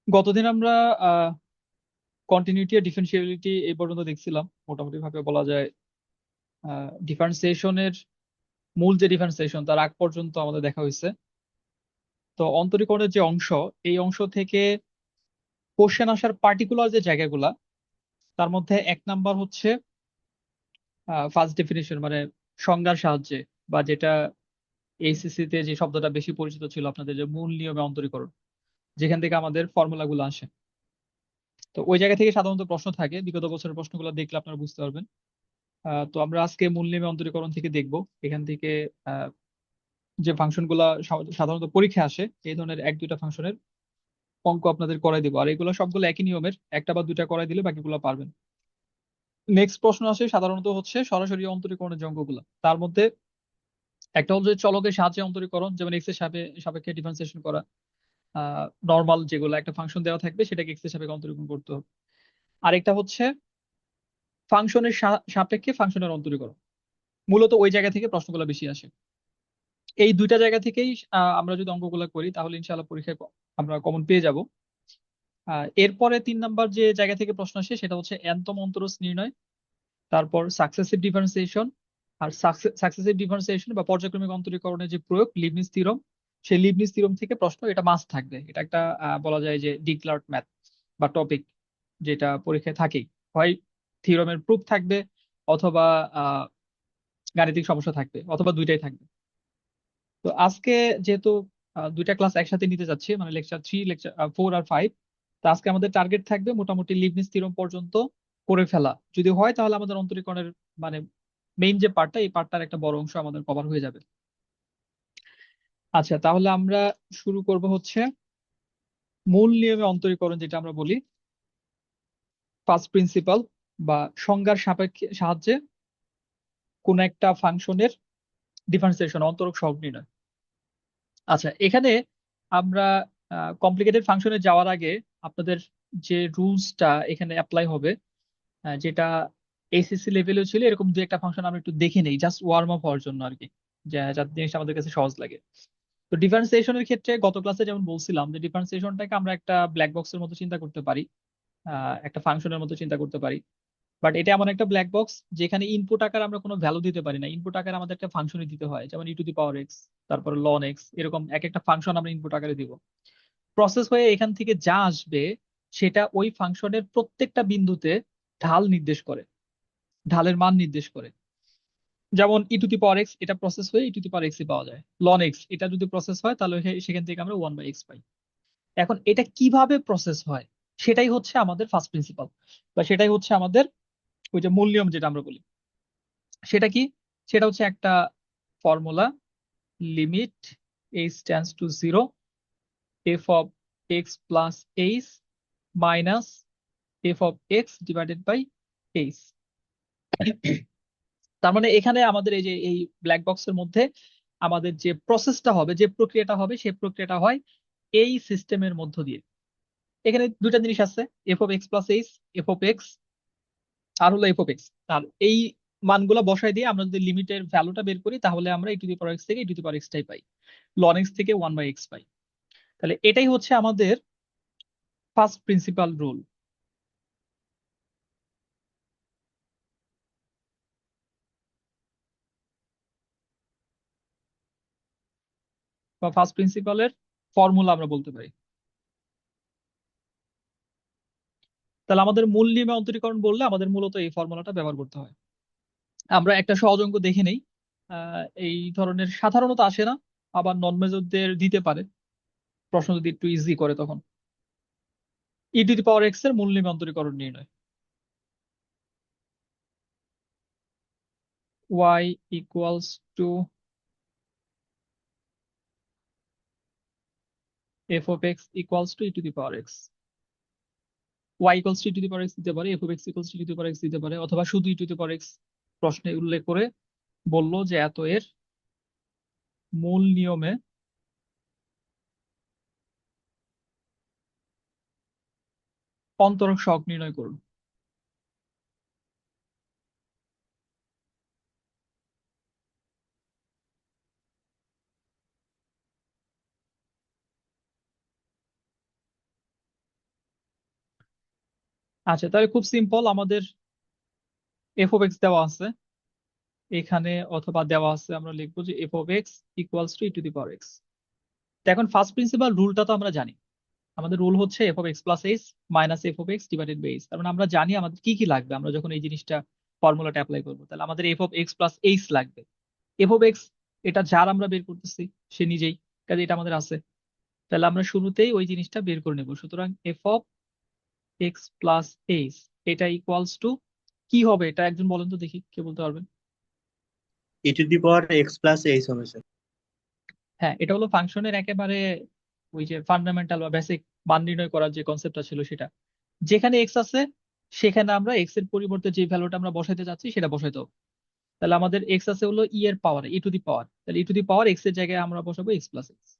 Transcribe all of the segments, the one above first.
গতদিন আমরা কন্টিনিউটি আর ডিফারেন্সিয়াবিলিটি এই পর্যন্ত দেখছিলাম। মোটামুটি ভাবে বলা যায় ডিফারেন্সিয়েশনের মূল যে ডিফারেন্সিয়েশন তার আগ পর্যন্ত আমাদের দেখা হয়েছে। তো অন্তরীকরণের যে অংশ, এই অংশ থেকে কোশ্চেন আসার পার্টিকুলার যে জায়গাগুলা, তার মধ্যে এক নাম্বার হচ্ছে ফার্স্ট ডেফিনিশন, মানে সংজ্ঞার সাহায্যে, বা যেটা এইচএসসি তে যে শব্দটা বেশি পরিচিত ছিল আপনাদের, যে মূল নিয়মে অন্তরীকরণ, যেখান থেকে আমাদের ফর্মুলা গুলো আসে। তো ওই জায়গা থেকে সাধারণত প্রশ্ন থাকে, বিগত বছরের প্রশ্নগুলো দেখলে আপনারা বুঝতে পারবেন। তো আমরা আজকে মূল নিয়মে অন্তরীকরণ থেকে দেখব। এখান থেকে আহ, যে ফাংশন গুলা সাধারণত পরীক্ষায় আসে, এই ধরনের এক দুইটা ফাংশনের অঙ্ক আপনাদের করাই দিব। আর এগুলো সবগুলো একই নিয়মের, একটা বা দুইটা করাই দিলে বাকিগুলো পারবেন। নেক্সট প্রশ্ন আসে সাধারণত হচ্ছে সরাসরি অন্তরীকরণের যে অঙ্কগুলো, তার মধ্যে একটা হচ্ছে চলকের সাহায্যে অন্তরীকরণ, যেমন এক্স এর সাপেক্ষে ডিফারেন্সিয়েশন করা। নর্মাল যেগুলো একটা ফাংশন দেওয়া থাকবে সেটাকে এক্স এর সাপেক্ষে অন্তরীকরণ করতে হবে। আরেকটা হচ্ছে ফাংশনের সাপেক্ষে ফাংশনের অন্তরীকরণ। মূলত ওই জায়গা থেকে প্রশ্নগুলো বেশি আসে। এই দুইটা জায়গা থেকেই আমরা যদি অঙ্কগুলো করি তাহলে ইনশাআল্লাহ পরীক্ষায় আমরা কমন পেয়ে যাব। এরপরে 3 নাম্বার যে জায়গা থেকে প্রশ্ন আসে সেটা হচ্ছে এনতম অন্তরজ নির্ণয়, তারপর সাকসেসিভ ডিফারেন্সিয়েশন। আর সাকসেসিভ ডিফারেন্সিয়েশন বা পর্যায়ক্রমিক অন্তরীকরণের যে প্রয়োগ, লিবনিজ থিওরেম, সেই লিবনিজ থিওরেম থেকে প্রশ্ন, এটা মাস্ট থাকবে। এটা একটা বলা যায় যে ডিক্লার্ড ম্যাথ বা টপিক, যেটা পরীক্ষায় থাকেই। হয় থিওরেমের প্রুফ থাকবে, অথবা আহ গাণিতিক সমস্যা থাকবে, অথবা দুইটাই থাকবে। তো আজকে যেহেতু দুইটা ক্লাস একসাথে নিতে যাচ্ছি, মানে লেকচার 3, লেকচার 4 আর 5, তো আজকে আমাদের টার্গেট থাকবে মোটামুটি লিবনিজ থিওরেম পর্যন্ত করে ফেলা। যদি হয় তাহলে আমাদের অন্তরীকরণের মানে মেইন যে পার্টটা, এই পার্টটার একটা বড় অংশ আমাদের কভার হয়ে যাবে। আচ্ছা, তাহলে আমরা শুরু করব হচ্ছে মূল নিয়মে অন্তরীকরণ, যেটা আমরা বলি ফার্স্ট প্রিন্সিপাল, বা সংজ্ঞার সাহায্যে কোন একটা ফাংশনের ডিফারেন্সিয়েশন, অন্তরক সহগ নির্ণয়। আচ্ছা, এখানে আমরা কমপ্লিকেটেড ফাংশনে যাওয়ার আগে আপনাদের যে রুলসটা এখানে অ্যাপ্লাই হবে, যেটা এসএসসি লেভেলেও ছিল, এরকম দু একটা ফাংশন আমরা একটু দেখে নেই, জাস্ট ওয়ার্ম আপ হওয়ার জন্য আর কি, যাতে জিনিসটা আমাদের কাছে সহজ লাগে। তো ডিফারেন্সিয়েশনের ক্ষেত্রে গত ক্লাসে যেমন বলছিলাম, যে ডিফারেন্সিয়েশনটাকে আমরা একটা ব্ল্যাক বক্সের মতো চিন্তা করতে পারি, একটা ফাংশনের মতো চিন্তা করতে পারি। বাট এটা এমন একটা ব্ল্যাক বক্স যেখানে ইনপুট আকার আমরা কোনো ভ্যালু দিতে পারি না। ইনপুট আকারে আমাদের একটা ফাংশনই দিতে হয়, যেমন e⁴x, তারপরে ln x, এরকম এক একটা ফাংশন আমরা ইনপুট আকারে দিব। প্রসেস হয়ে এখান থেকে যা আসবে সেটা ওই ফাংশনের প্রত্যেকটা বিন্দুতে ঢাল নির্দেশ করে, ঢালের মান নির্দেশ করে। যেমন e⁴x, এটা প্রসেস হয়ে e⁴x ই পাওয়া যায়। ln x, এটা যদি প্রসেস হয় তাহলে সেখান থেকে আমরা 1/x পাই। এখন এটা কিভাবে প্রসেস হয়, সেটাই হচ্ছে আমাদের ফার্স্ট প্রিন্সিপাল, বা সেটাই হচ্ছে আমাদের ওই যে মূল নিয়ম যেটা আমরা বলি। সেটা কি? সেটা হচ্ছে একটা formula, limit h tends to 0, f(x+h minus f(x)/h। তার মানে এখানে আমাদের এই যে এই ব্ল্যাক বক্সের মধ্যে আমাদের যে প্রসেসটা হবে, যে প্রক্রিয়াটা হবে, সেই প্রক্রিয়াটা হয় এই সিস্টেমের মধ্য দিয়ে। এখানে দুইটা জিনিস আছে, f(x+h), f(x) আর হলো f(x). আর এই মানগুলা বসাই দিয়ে আমরা যদি লিমিটের ভ্যালুটা বের করি তাহলে আমরা e⁴x থেকে e⁴x টাই পাই, ln x থেকে 1/x পাই। তাহলে এটাই হচ্ছে আমাদের ফার্স্ট প্রিন্সিপাল রুল, বা ফার্স্ট প্রিন্সিপালের ফর্মুলা আমরা বলতে পারি। তাহলে আমাদের মূল নিয়মে অন্তরীকরণ বললে আমাদের মূলত এই ফর্মুলাটা ব্যবহার করতে হয়। আমরা একটা সহজ অঙ্ক দেখে নেই। এই ধরনের সাধারণত আসে না, আবার নন মেজরদের দিতে পারে প্রশ্ন যদি একটু ইজি করে তখন। e⁴x এর মূল নিয়মে অন্তরীকরণ নির্ণয়। y equals two f(x) equals to e⁴x। y equals two e⁴x দিতে পারে, f(x) ইকুয়ালস টু e⁴x দিতে পারে, অথবা শুধু e⁴x প্রশ্নে উল্লেখ করে বললো যে এত এর মূল নিয়মে অন্তরক সহগ নির্ণয় করুন। আচ্ছা, তাহলে খুব সিম্পল, আমাদের এফ অফ এক্স দেওয়া আছে এখানে, অথবা দেওয়া আছে, আমরা লিখবো যে F of x equals to e to the power x. তো এখন ফার্স্ট প্রিন্সিপাল রুলটা তো আমরা জানি, আমাদের রুল হচ্ছে f of x plus h minus f of x divided by h. তার মানে আমরা জানি আমাদের কি কি লাগবে আমরা যখন এই জিনিসটা ফর্মুলাটা অ্যাপ্লাই করবো। তাহলে আমাদের F of x plus H লাগবে। এফ অফ এক্স এটা যার আমরা বের করতেছি সে নিজেই, কাজে এটা আমাদের আছে। তাহলে আমরা শুরুতেই ওই জিনিসটা বের করে নেব। সুতরাং F of x plus H এটা ইকুয়ালস টু কি হবে, এটা একজন বলেন তো দেখি, কে বলতে পারবেন? e⁻x+h হবে স্যার। হ্যাঁ, এটা হলো ফাংশনের একেবারে ওই যে ফান্ডামেন্টাল বা বেসিক মান নির্ণয় করার যে কনসেপ্টটা ছিল সেটা। যেখানে এক্স আছে সেখানে আমরা এক্স এর পরিবর্তে যে ভ্যালুটা আমরা বসাইতে যাচ্ছি সেটা বসাইতে হবে। তাহলে আমাদের এক্স আছে হলো ই এর পাওয়ার, ই টু দি পাওয়ার, তাহলে e to the power x এর জায়গায় আমরা বসাবো এক্স প্লাস এক্স।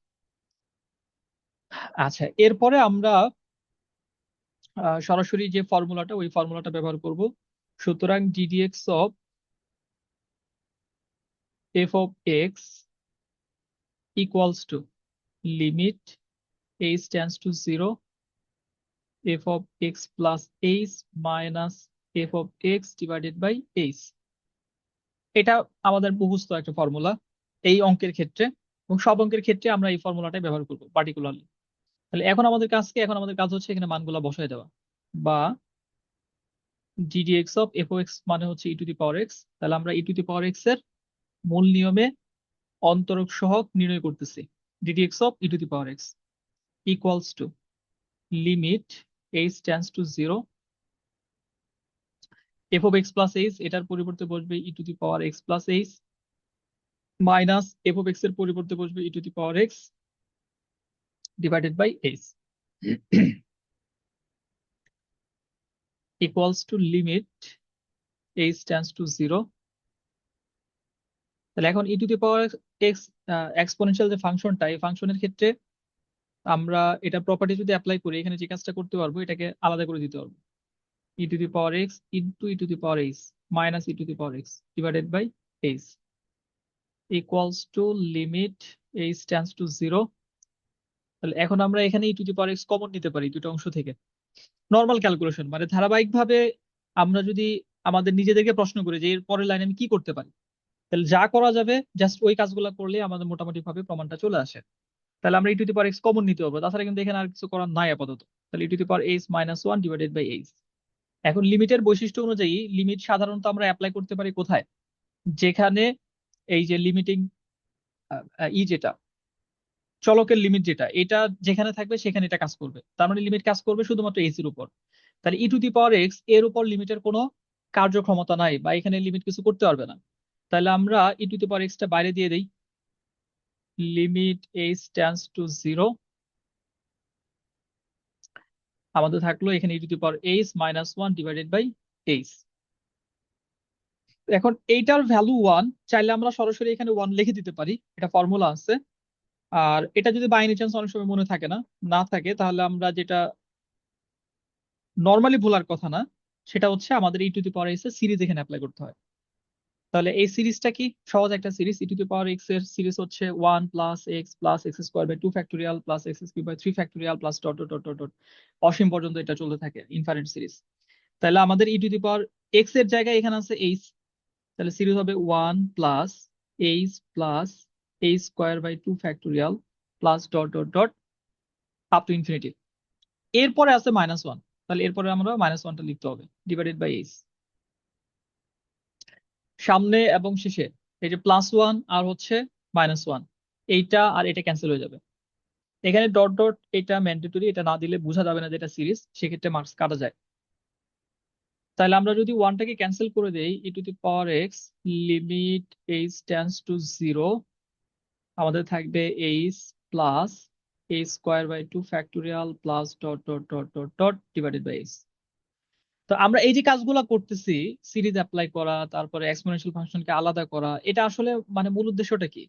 আচ্ছা, এরপরে আমরা সরাসরি যে ফর্মুলাটা ওই ফর্মুলাটা ব্যবহার করব। সুতরাং d d x of f of x equals to limit h tends to zero f of x plus h minus f of x divided by h. এটা আমাদের মুখস্থ একটা ফর্মুলা এই অঙ্কের ক্ষেত্রে, এবং সব অঙ্কের ক্ষেত্রে আমরা এই ফর্মুলাটাই ব্যবহার করব পার্টিকুলারলি। তাহলে এখন আমাদের কাজ হচ্ছে এখানে মানগুলা বসায় দেওয়া, বা ডিডিএক্স অফ এফ এক্স মানে হচ্ছে e to the power x. তাহলে আমরা e to the power x এর মূল নিয়মে অন্তরক সহগ নির্ণয় করতেছি। D d x of e to the power x equals to limit h tends to zero f of x plus h, এটার পরিবর্তে বসবে e to the power x plus h minus f of x এর পরিবর্তে বসবে e to the power x divided by h equals to limit h tends to 0। তাহলে এখন e to the power x exponential যে ফাংশনটা, এই ফাংশনের ক্ষেত্রে আমরা এটা প্রপার্টি যদি অ্যাপ্লাই করি, এখানে যে কাজটা করতে পারবো এটাকে আলাদা করে দিতে পারবো। E to the power x into e to the power h minus e to the power x divided by h equals to limit h tends to zero. তাহলে এখন আমরা এখানে e to the power x common নিতে পারি দুটো অংশ থেকে। Normal calculation মানে ধারাবাহিকভাবে আমরা যদি আমাদের নিজেদেরকে প্রশ্ন করি যে এর পরের লাইনে আমি কি করতে পারি, তাহলে যা করা যাবে জাস্ট ওই কাজগুলো করলে আমাদের মোটামুটি ভাবে প্রমাণটা চলে আসে। তাহলে আমরা e to the power x common নিতে পারবো, তাছাড়া কিন্তু এখানে আর কিছু করার নাই আপাতত। তাহলে e to the power h minus one divided by h. এখন লিমিটের বৈশিষ্ট্য অনুযায়ী লিমিট সাধারণত আমরা অ্যাপ্লাই করতে পারি কোথায়, যেখানে এই যে লিমিটিং ই যেটা চলকের লিমিট যেটা এটা যেখানে থাকবে সেখানে এটা কাজ করবে। তার মানে লিমিট কাজ করবে শুধুমাত্র এইচ এর উপর। তাহলে e to the power x এর উপর লিমিটের কোনো কার্যক্ষমতা নাই, বা এখানে লিমিট কিছু করতে পারবে না। তাহলে আমরা e to the power x টা বাইরে দিয়ে দিই, limit h tends to zero. আমাদের থাকলো এখানে e to the power h minus one divided by h. এখন এইটার ভ্যালু ওয়ান, চাইলে আমরা সরাসরি এখানে ওয়ান লিখে দিতে পারি, এটা ফর্মুলা আছে। আর এটা যদি বাই এনি চান্স অনেক সময় মনে থাকে না, না থাকে, তাহলে আমরা যেটা নর্মালি ভুলার কথা না, সেটা হচ্ছে আমাদের e to the power x এর সিরিজ এখানে অ্যাপ্লাই করতে হয়। তাহলে এই সিরিজটা কি, সহজ একটা সিরিজ। E to the power x এর সিরিজ হচ্ছে one plus x square by two factorial plus x cube by three factorial plus dot dot dot dot dot অসীম পর্যন্ত এটা চলতে থাকে, ইনফাইনাইট সিরিজ। তাহলে আমাদের e to the power x এর জায়গায় এখানে আছে এইচ, তাহলে সিরিজ হবে one plus h square by two factorial plus dot dot dot up to infinity. এরপরে আছে মাইনাস ওয়ান, তাহলে এরপরে আমরা মাইনাস ওয়ানটা লিখতে হবে ডিভাইডেড বাই এইচ। সামনে এবং শেষে এই যে প্লাস ওয়ান আর হচ্ছে মাইনাস ওয়ান, এইটা আর এটা ক্যান্সেল হয়ে যাবে। এখানে ডট ডট এটা ম্যান্ডেটরি, এটা না দিলে বোঝা যাবে না যে এটা সিরিজ, সেক্ষেত্রে মার্কস কাটা যায়। তাহলে আমরা যদি ওয়ানটাকে ক্যান্সেল করে দেই, e to the power x limit h tends to zero, আমাদের থাকবে h plus h square by two factorial plus dot dot dot dot dot divided by h. তো আমরা এই যে কাজগুলো করতেছি, সিরিজ অ্যাপ্লাই করা, তারপরে এক্সপোনেনশিয়াল ফাংশনকে আলাদা করা, এটা আসলে মানে মূল উদ্দেশ্যটা কি?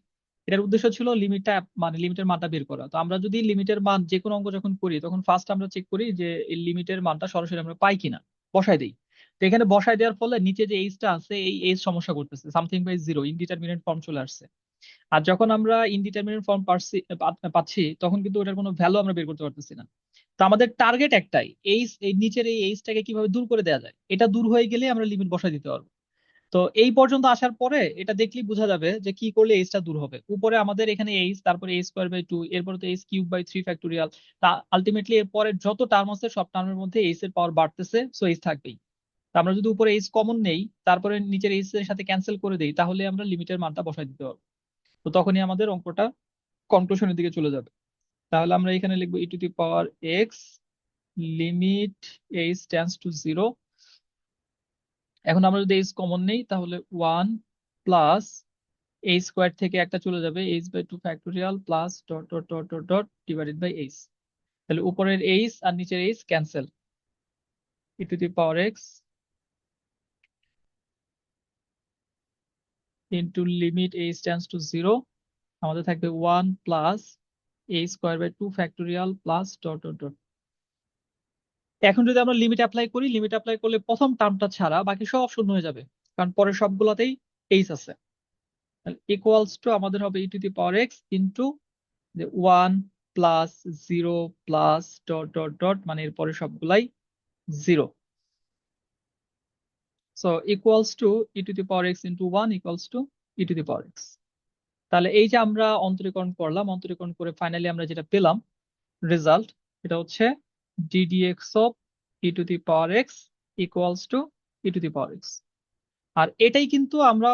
এটার উদ্দেশ্য ছিল লিমিটটা মানে লিমিটের মানটা বের করা। তো আমরা যদি লিমিটের মান যে কোনো অঙ্ক যখন করি তখন ফার্স্ট আমরা চেক করি যে এই লিমিটের মানটা সরাসরি আমরা পাই কিনা, বসাই দিই। তো এখানে বসাই দেওয়ার ফলে নিচে যে এইচটা আছে এই এইচ সমস্যা করতেছে, something by zero indeterminate form চলে আসছে। আর যখন আমরা ইনডিটারমিনেট ফর্ম পাচ্ছি তখন কিন্তু ওটার কোনো ভ্যালু আমরা বের করতে পারতেছি না। তো আমাদের টার্গেট একটাই, এই নিচের এই এইচটাকে কিভাবে দূর করে দেওয়া যায়, এটা দূর হয়ে গেলে আমরা লিমিট বসাই দিতে পারবো। তো এই পর্যন্ত আসার পরে এটা দেখলেই বোঝা যাবে যে কি করলে এইচটা দূর হবে। উপরে আমাদের এখানে এইচ, তারপরে a² বাই 2, এরপরে তো h³ বাই 3 ফ্যাক্টোরিয়াল। তা আলটিমেটলি এর পরে যত টার্ম আছে সব টার্মের মধ্যে এইচ এর পাওয়ার বাড়তেছে, সো এইচ থাকবেই। তো আমরা যদি উপরে এইচ কমন নেই, তারপরে নিচের এইচ এর সাথে ক্যান্সেল করে দেই, তাহলে আমরা লিমিটের মানটা বসাই দিতে পারবো। তো তখনই আমাদের অঙ্কটা কনক্লুশনের দিকে চলে যাবে। তাহলে আমরা এখানে লিখবো e⁻x limit h tends to 0। এখন আমরা যদি এইচ কমন নেই তাহলে 1 প্লাস a² থেকে একটা চলে যাবে, h/2 factorial plus dot dot dot dot dot divided by h. তাহলে উপরের এইচ আর নিচের h cancel, e⁻x into limit h tends to 0 আমাদের থাকবে 1 plus a²/2 factorial plus dot dot dot. এখন যদি আমরা লিমিট অ্যাপ্লাই করি, লিমিট অ্যাপ্লাই করলে প্রথম টার্মটা ছাড়া বাকি সব শূন্য হয়ে যাবে, কারণ পরের সবগুলাতেই এইচ আছে। ইকুয়ালস টু আমাদের হবে e⁻x into 1 plus 0 plus dot dot dot, মানে এরপরে সবগুলাই 0। So equals to e⁻x into 1 equals to e⁻x। তাহলে এই যে আমরা অন্তরীকরণ করলাম, অন্তরীকরণ করে ফাইনালি আমরা যেটা পেলাম রেজাল্ট, এটা হচ্ছে ddx of e⁻x equals to e⁻x। আর এটাই কিন্তু আমরা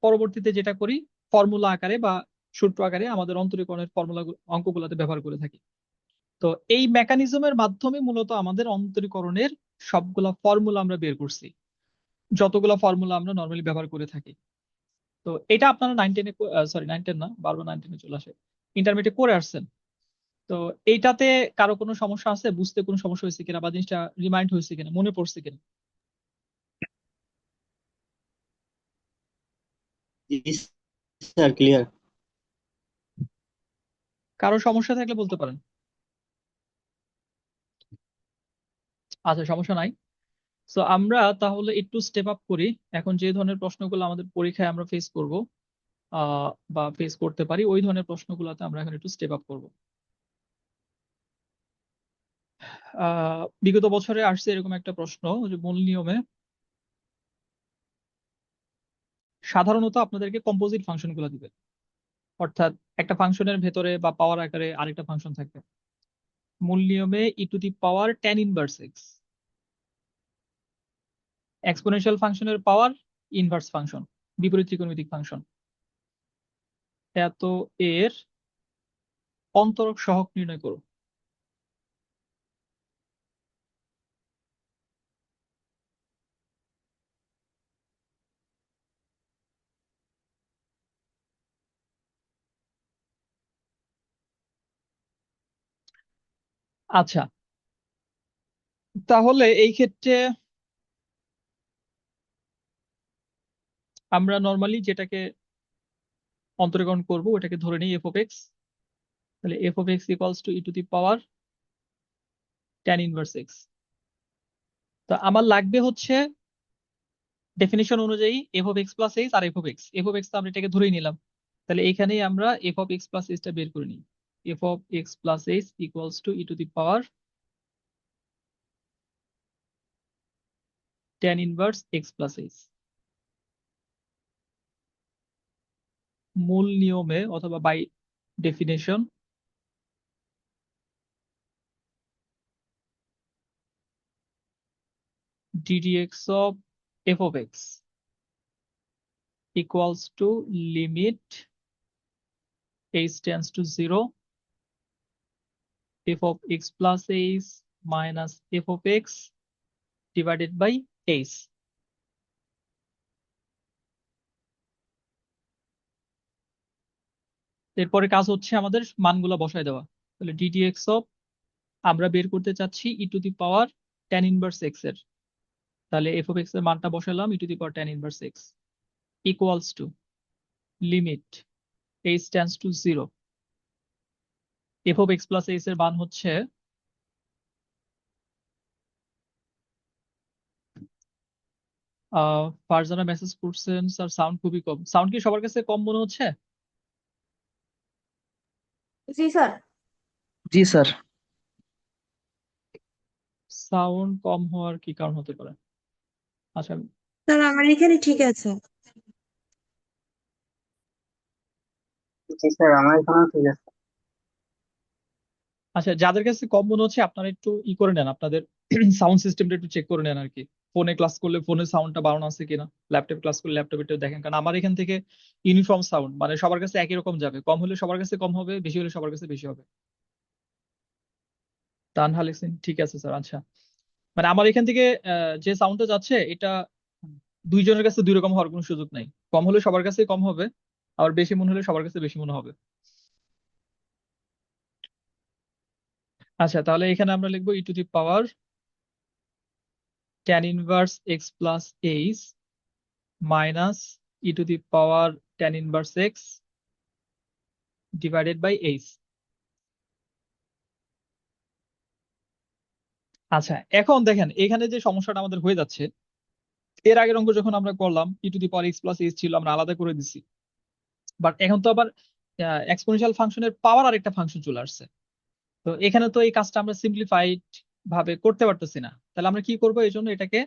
পরবর্তীতে যেটা করি ফর্মুলা আকারে বা সূত্র আকারে আমাদের অন্তরীকরণের ফর্মুলা অঙ্কগুলোতে ব্যবহার করে থাকি। তো এই মেকানিজমের মাধ্যমে মূলত আমাদের অন্তরীকরণের সবগুলা ফর্মুলা আমরা বের করছি, যতগুলা ফর্মুলা আমরা নর্মালি ব্যবহার করে থাকি। তো এটা আপনারা 9-10-এ, সরি 9-10 না, বারবার 9-10-এ চলে আসে, ইন্টারমিডিয়েট করে আসছেন। তো এইটাতে কারো কোনো সমস্যা আছে, বুঝতে কোনো সমস্যা হয়েছে কিনা, বা জিনিসটা রিমাইন্ড হয়েছে কিনা, মনে পড়ছে কিনা? Sir clear. কারো সমস্যা থাকলে বলতে পারেন। আচ্ছা, সমস্যা নাই। তো আমরা তাহলে একটু স্টেপ আপ করি। এখন যে ধরনের প্রশ্নগুলো আমাদের পরীক্ষায় আমরা ফেস করব বা ফেস করতে পারি, ওই ধরনের প্রশ্নগুলোতে আমরা এখন একটু স্টেপ আপ করব। বিগত বছরে আসছে এরকম একটা প্রশ্ন, যে মূল নিয়মে সাধারণত আপনাদেরকে কম্পোজিট ফাংশন গুলো দিবে, অর্থাৎ একটা ফাংশনের ভেতরে বা পাওয়ার আকারে আরেকটা ফাংশন থাকবে। মূল নিয়মে e⁻tan−1x, এক্সপোনেনশিয়াল ফাংশনের পাওয়ার ইনভার্স ফাংশন, বিপরীত ত্রিকোণমিতিক ফাংশন, এত এর অন্তরক সহগ নির্ণয় করো। আচ্ছা, তাহলে এই ক্ষেত্রে আমরা নর্মালি যেটাকে অন্তরীকরণ করব ওটাকে ধরে নিই f(x). তাহলে f(x) ইকুয়ালস টু e⁻tan−1x। তো আমার লাগবে হচ্ছে ডেফিনিশন অনুযায়ী f(x প্লাস h) আর f(x). f(x) তো আমরা এটাকে ধরেই নিলাম, তাহলে এখানেই আমরা f(x প্লাস h) টা বের করে নিই। f(x plus h) equals to e⁻tan−1x plus h। মূল নিয়মে অথবা by definition ddx of f(x) equals to limit h tends to 0 f(x plus h minus f(x) divided by h। এরপরে কাজ হচ্ছে আমাদের মানগুলো বসায় দেওয়া। তাহলে ddx of, আমরা বের করতে চাচ্ছি e⁻tan−1x এর, তাহলে f(x) এর মানটা বসালাম e⁻tan−1x equals to limit h tends to 0 f(x plus h) এর মান হচ্ছে ফারজানা মেসেজ করছেন, স্যার সাউন্ড খুবই কম। সাউন্ড কি সবার কাছে কম মনে হচ্ছে? জি স্যার। জি স্যার। সাউন্ড কম হওয়ার কি কারণ হতে পারে? আচ্ছা। স্যার আমার এখানে ঠিক আছে। জি স্যার, আমার এখানেও ঠিক আছে। আচ্ছা, যাদের কাছে কম মনে হচ্ছে আপনারা একটু ই করে নেন, আপনাদের সাউন্ড সিস্টেমটা একটু চেক করে নেন আর কি। ফোনে ক্লাস করলে ফোনের সাউন্ডটা বাড়ানো আছে কিনা, ল্যাপটপ ক্লাস করলে ল্যাপটপে দেখেন, কারণ আমার এখান থেকে ইউনিফর্ম সাউন্ড, মানে সবার কাছে একই রকম যাবে, কম হলে সবার কাছে কম হবে, বেশি হলে সবার কাছে বেশি হবে। তানহা লিখছেন, ঠিক আছে স্যার। আচ্ছা, মানে আমার এখান থেকে যে সাউন্ডটা যাচ্ছে এটা দুইজনের কাছে দুই রকম হওয়ার কোনো সুযোগ নাই। কম হলে সবার কাছে কম হবে, আবার বেশি মনে হলে সবার কাছে বেশি মনে হবে। আচ্ছা, তাহলে এখানে আমরা লিখবো e to the power tan inverse x plus h minus e to the power tan inverse x divided by h. আচ্ছা, এখন দেখেন এখানে যে সমস্যাটা আমাদের হয়ে যাচ্ছে, এর আগের অঙ্ক যখন আমরা করলাম e to the power x plus h ছিল, আমরা আলাদা করে দিছি। বাট এখন তো আবার এক্সপোনেনশিয়াল ফাংশনের পাওয়ার আরেকটা ফাংশন চলে আসছে। তো এখানে তো এই কাজটা আমরা সিম্পলিফাইড ভাবে করতে পারতেছি না। তাহলে আমরা কি করব? এই জন্য এটাকে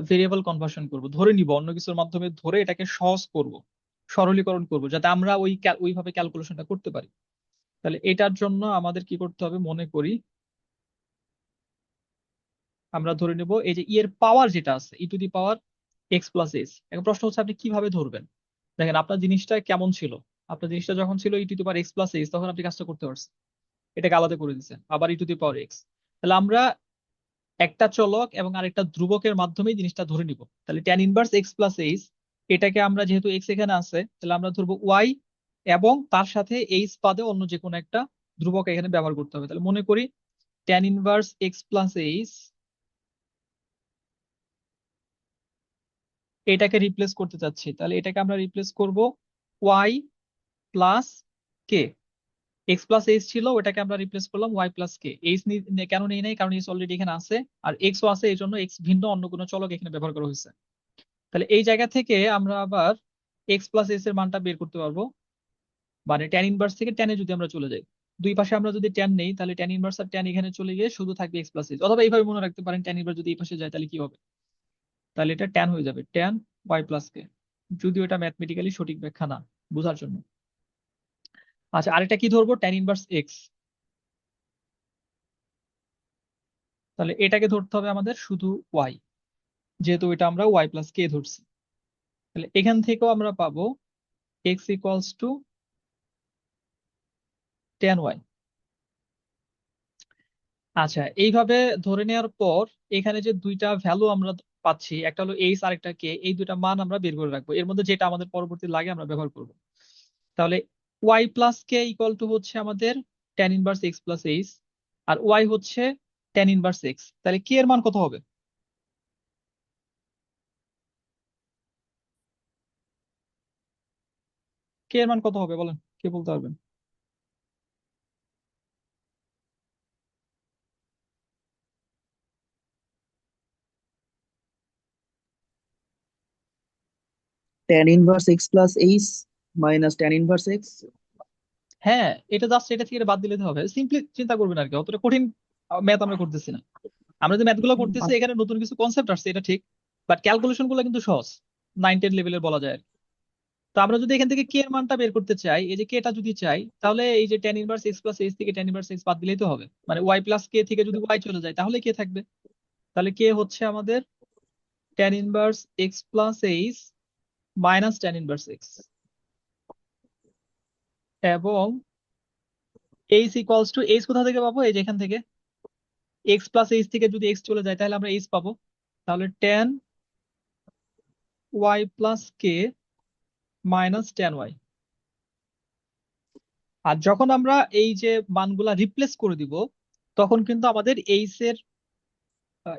ভেরিয়েবল কনভার্সন করব, ধরে নিব, অন্য কিছুর মাধ্যমে ধরে এটাকে সহজ করব, সরলীকরণ করব, যাতে আমরা ওইভাবে ক্যালকুলেশনটা করতে পারি। তাহলে এটার জন্য আমাদের কি করতে হবে মনে করি, আমরা ধরে নেব এই যে এর পাওয়ার যেটা আছে e to the power x plus s. এখন প্রশ্ন হচ্ছে আপনি কিভাবে ধরবেন। দেখেন আপনার জিনিসটা কেমন ছিল, আপনার জিনিসটা যখন ছিল e to the power x plus s তখন আপনি কাজটা করতে পারছেন, এটাকে আলাদা করে দিচ্ছেন, আবার ই টু দি পাওয়ার এক্স। তাহলে আমরা একটা চলক এবং আরেকটা ধ্রুবকের মাধ্যমে জিনিসটা ধরে নিব। তাহলে tan inverse x plus H, এটাকে আমরা যেহেতু এক্স এখানে আছে তাহলে আমরা ধরবো ওয়াই, এবং তার সাথে এইচ বাদে অন্য যে কোনো একটা ধ্রুবক এখানে ব্যবহার করতে হবে। তাহলে মনে করি tan inverse x plus H, এটাকে রিপ্লেস করতে চাচ্ছি, তাহলে এটাকে আমরা রিপ্লেস করব ওয়াই প্লাস কে। এক্স প্লাস এইচ ছিল, ওটাকে আমরা রিপ্লেস করলাম ওয়াই প্লাস কে। এইচ কেন নেই নাই, কারণ এইচ অলরেডি এখানে আছে, আর এক্সও আছে, এই জন্য এক্স ভিন্ন অন্য কোনো চলক এখানে ব্যবহার করা হয়েছে। তাহলে এই জায়গা থেকে আমরা আবার এক্স প্লাস এস এর মানটা বের করতে পারবো। মানে ট্যান ইনভার্স থেকে ট্যানে যদি আমরা চলে যাই, দুই পাশে আমরা যদি ট্যান নেই তাহলে ট্যান ইনভার্স আর ট্যান এখানে চলে গিয়ে শুধু থাকবে এক্স প্লাস এস। অথবা এইভাবে মনে রাখতে পারেন, ট্যান ইনভার্স যদি এই পাশে যায় তাহলে কি হবে, তাহলে এটা ট্যান হয়ে যাবে ট্যান ওয়াই প্লাস কে। যদিও এটা ম্যাথমেটিক্যালি সঠিক ব্যাখ্যা না, বোঝার জন্য। আচ্ছা, আরেকটা কি ধরবো, ট্যান ইনভার্স এক্স। তাহলে এটাকে ধরতে হবে আমাদের শুধু ওয়াই, যেহেতু এটা আমরা ওয়াই প্লাস কে ধরছি। তাহলে এখান থেকেও আমরা পাবো x equals to tan y. আচ্ছা, এইভাবে ধরে নেওয়ার পর এখানে যে দুইটা ভ্যালু আমরা পাচ্ছি, একটা হলো এইচ আর একটা কে, এই দুইটা মান আমরা বের করে রাখবো, এর মধ্যে যেটা আমাদের পরবর্তী লাগে আমরা ব্যবহার করব। তাহলে y plus k equal to হচ্ছে আমাদের tan inverse x plus h, আর ওয়াই হচ্ছে ট্যান ইনভার্স এক্স। তাহলে কে এর মান কত হবে? কে এর মান কত হবে বলেন, কে বলতে পারবেন? Tan inverse x plus h minus tan inverse x. হ্যাঁ, এটা জাস্ট এটা থেকে বাদ দিলে তো হবে, সিম্পলি চিন্তা করবেন আর কি, অতটা কঠিন ম্যাথ আমরা করতেছি না। আমরা যে ম্যাথ গুলো করতেছি এখানে নতুন কিছু কনসেপ্ট আসছে, এটা ঠিক, বাট ক্যালকুলেশন গুলো কিন্তু সহজ, 9-10 লেভেলের বলা যায় আর কি। তো আমরা যদি এখান থেকে কে এর মানটা বের করতে চাই, এই যে কেটা যদি চাই, তাহলে এই যে tan inverse x plus H থেকে ট্যান ইনভার্স এক্স বাদ দিলেই তো হবে। মানে ওয়াই প্লাস কে থেকে যদি ওয়াই চলে যায় তাহলে কে থাকবে? তাহলে কে হচ্ছে আমাদের tan inverse x plus h minus tan inverse x, এবং এইচ ইকুয়ালস টু, এইচ কোথা থেকে পাবো, এই যে এখান থেকে এক্স প্লাস এইচ থেকে যদি এক্স চলে যায় তাহলে আমরা এইচ পাবো। তাহলে tan Y plus k minus tan Y. আর যখন আমরা এই যে মানগুলা রিপ্লেস করে দিব, তখন কিন্তু আমাদের এইচ এর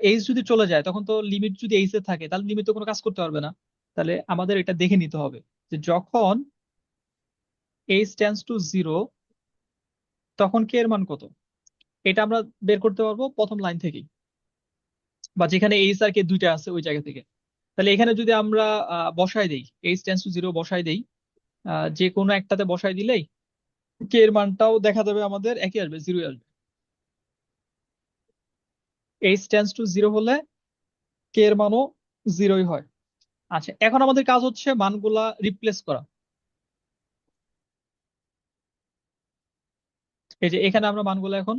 এইচ যদি চলে যায়, তখন তো লিমিট যদি এইচ এর থাকে তাহলে লিমিট তো কোনো কাজ করতে পারবে না। তাহলে আমাদের এটা দেখে নিতে হবে যে যখন এইচ টেন্ডস টু জিরো তখন কে এর মান কত। এটা আমরা বের করতে পারবো প্রথম লাইন থেকেই, বা যেখানে এইচ আর কে দুইটা আছে ওই জায়গা থেকে। তাহলে এখানে যদি আমরা বসাই দেই, এইচ টেন্ডস টু জিরো বসাই দেই, যে কোনো একটাতে বসাই দিলেই কে এর মানটাও দেখা যাবে আমাদের একই আসবে, 0 আসবে। এইচ টেন্স টু 0 হলে কে এর মানও 0ই হয়। আচ্ছা, এখন আমাদের কাজ হচ্ছে মানগুলা রিপ্লেস করা। এই যে এখানে আমরা মানগুলো এখন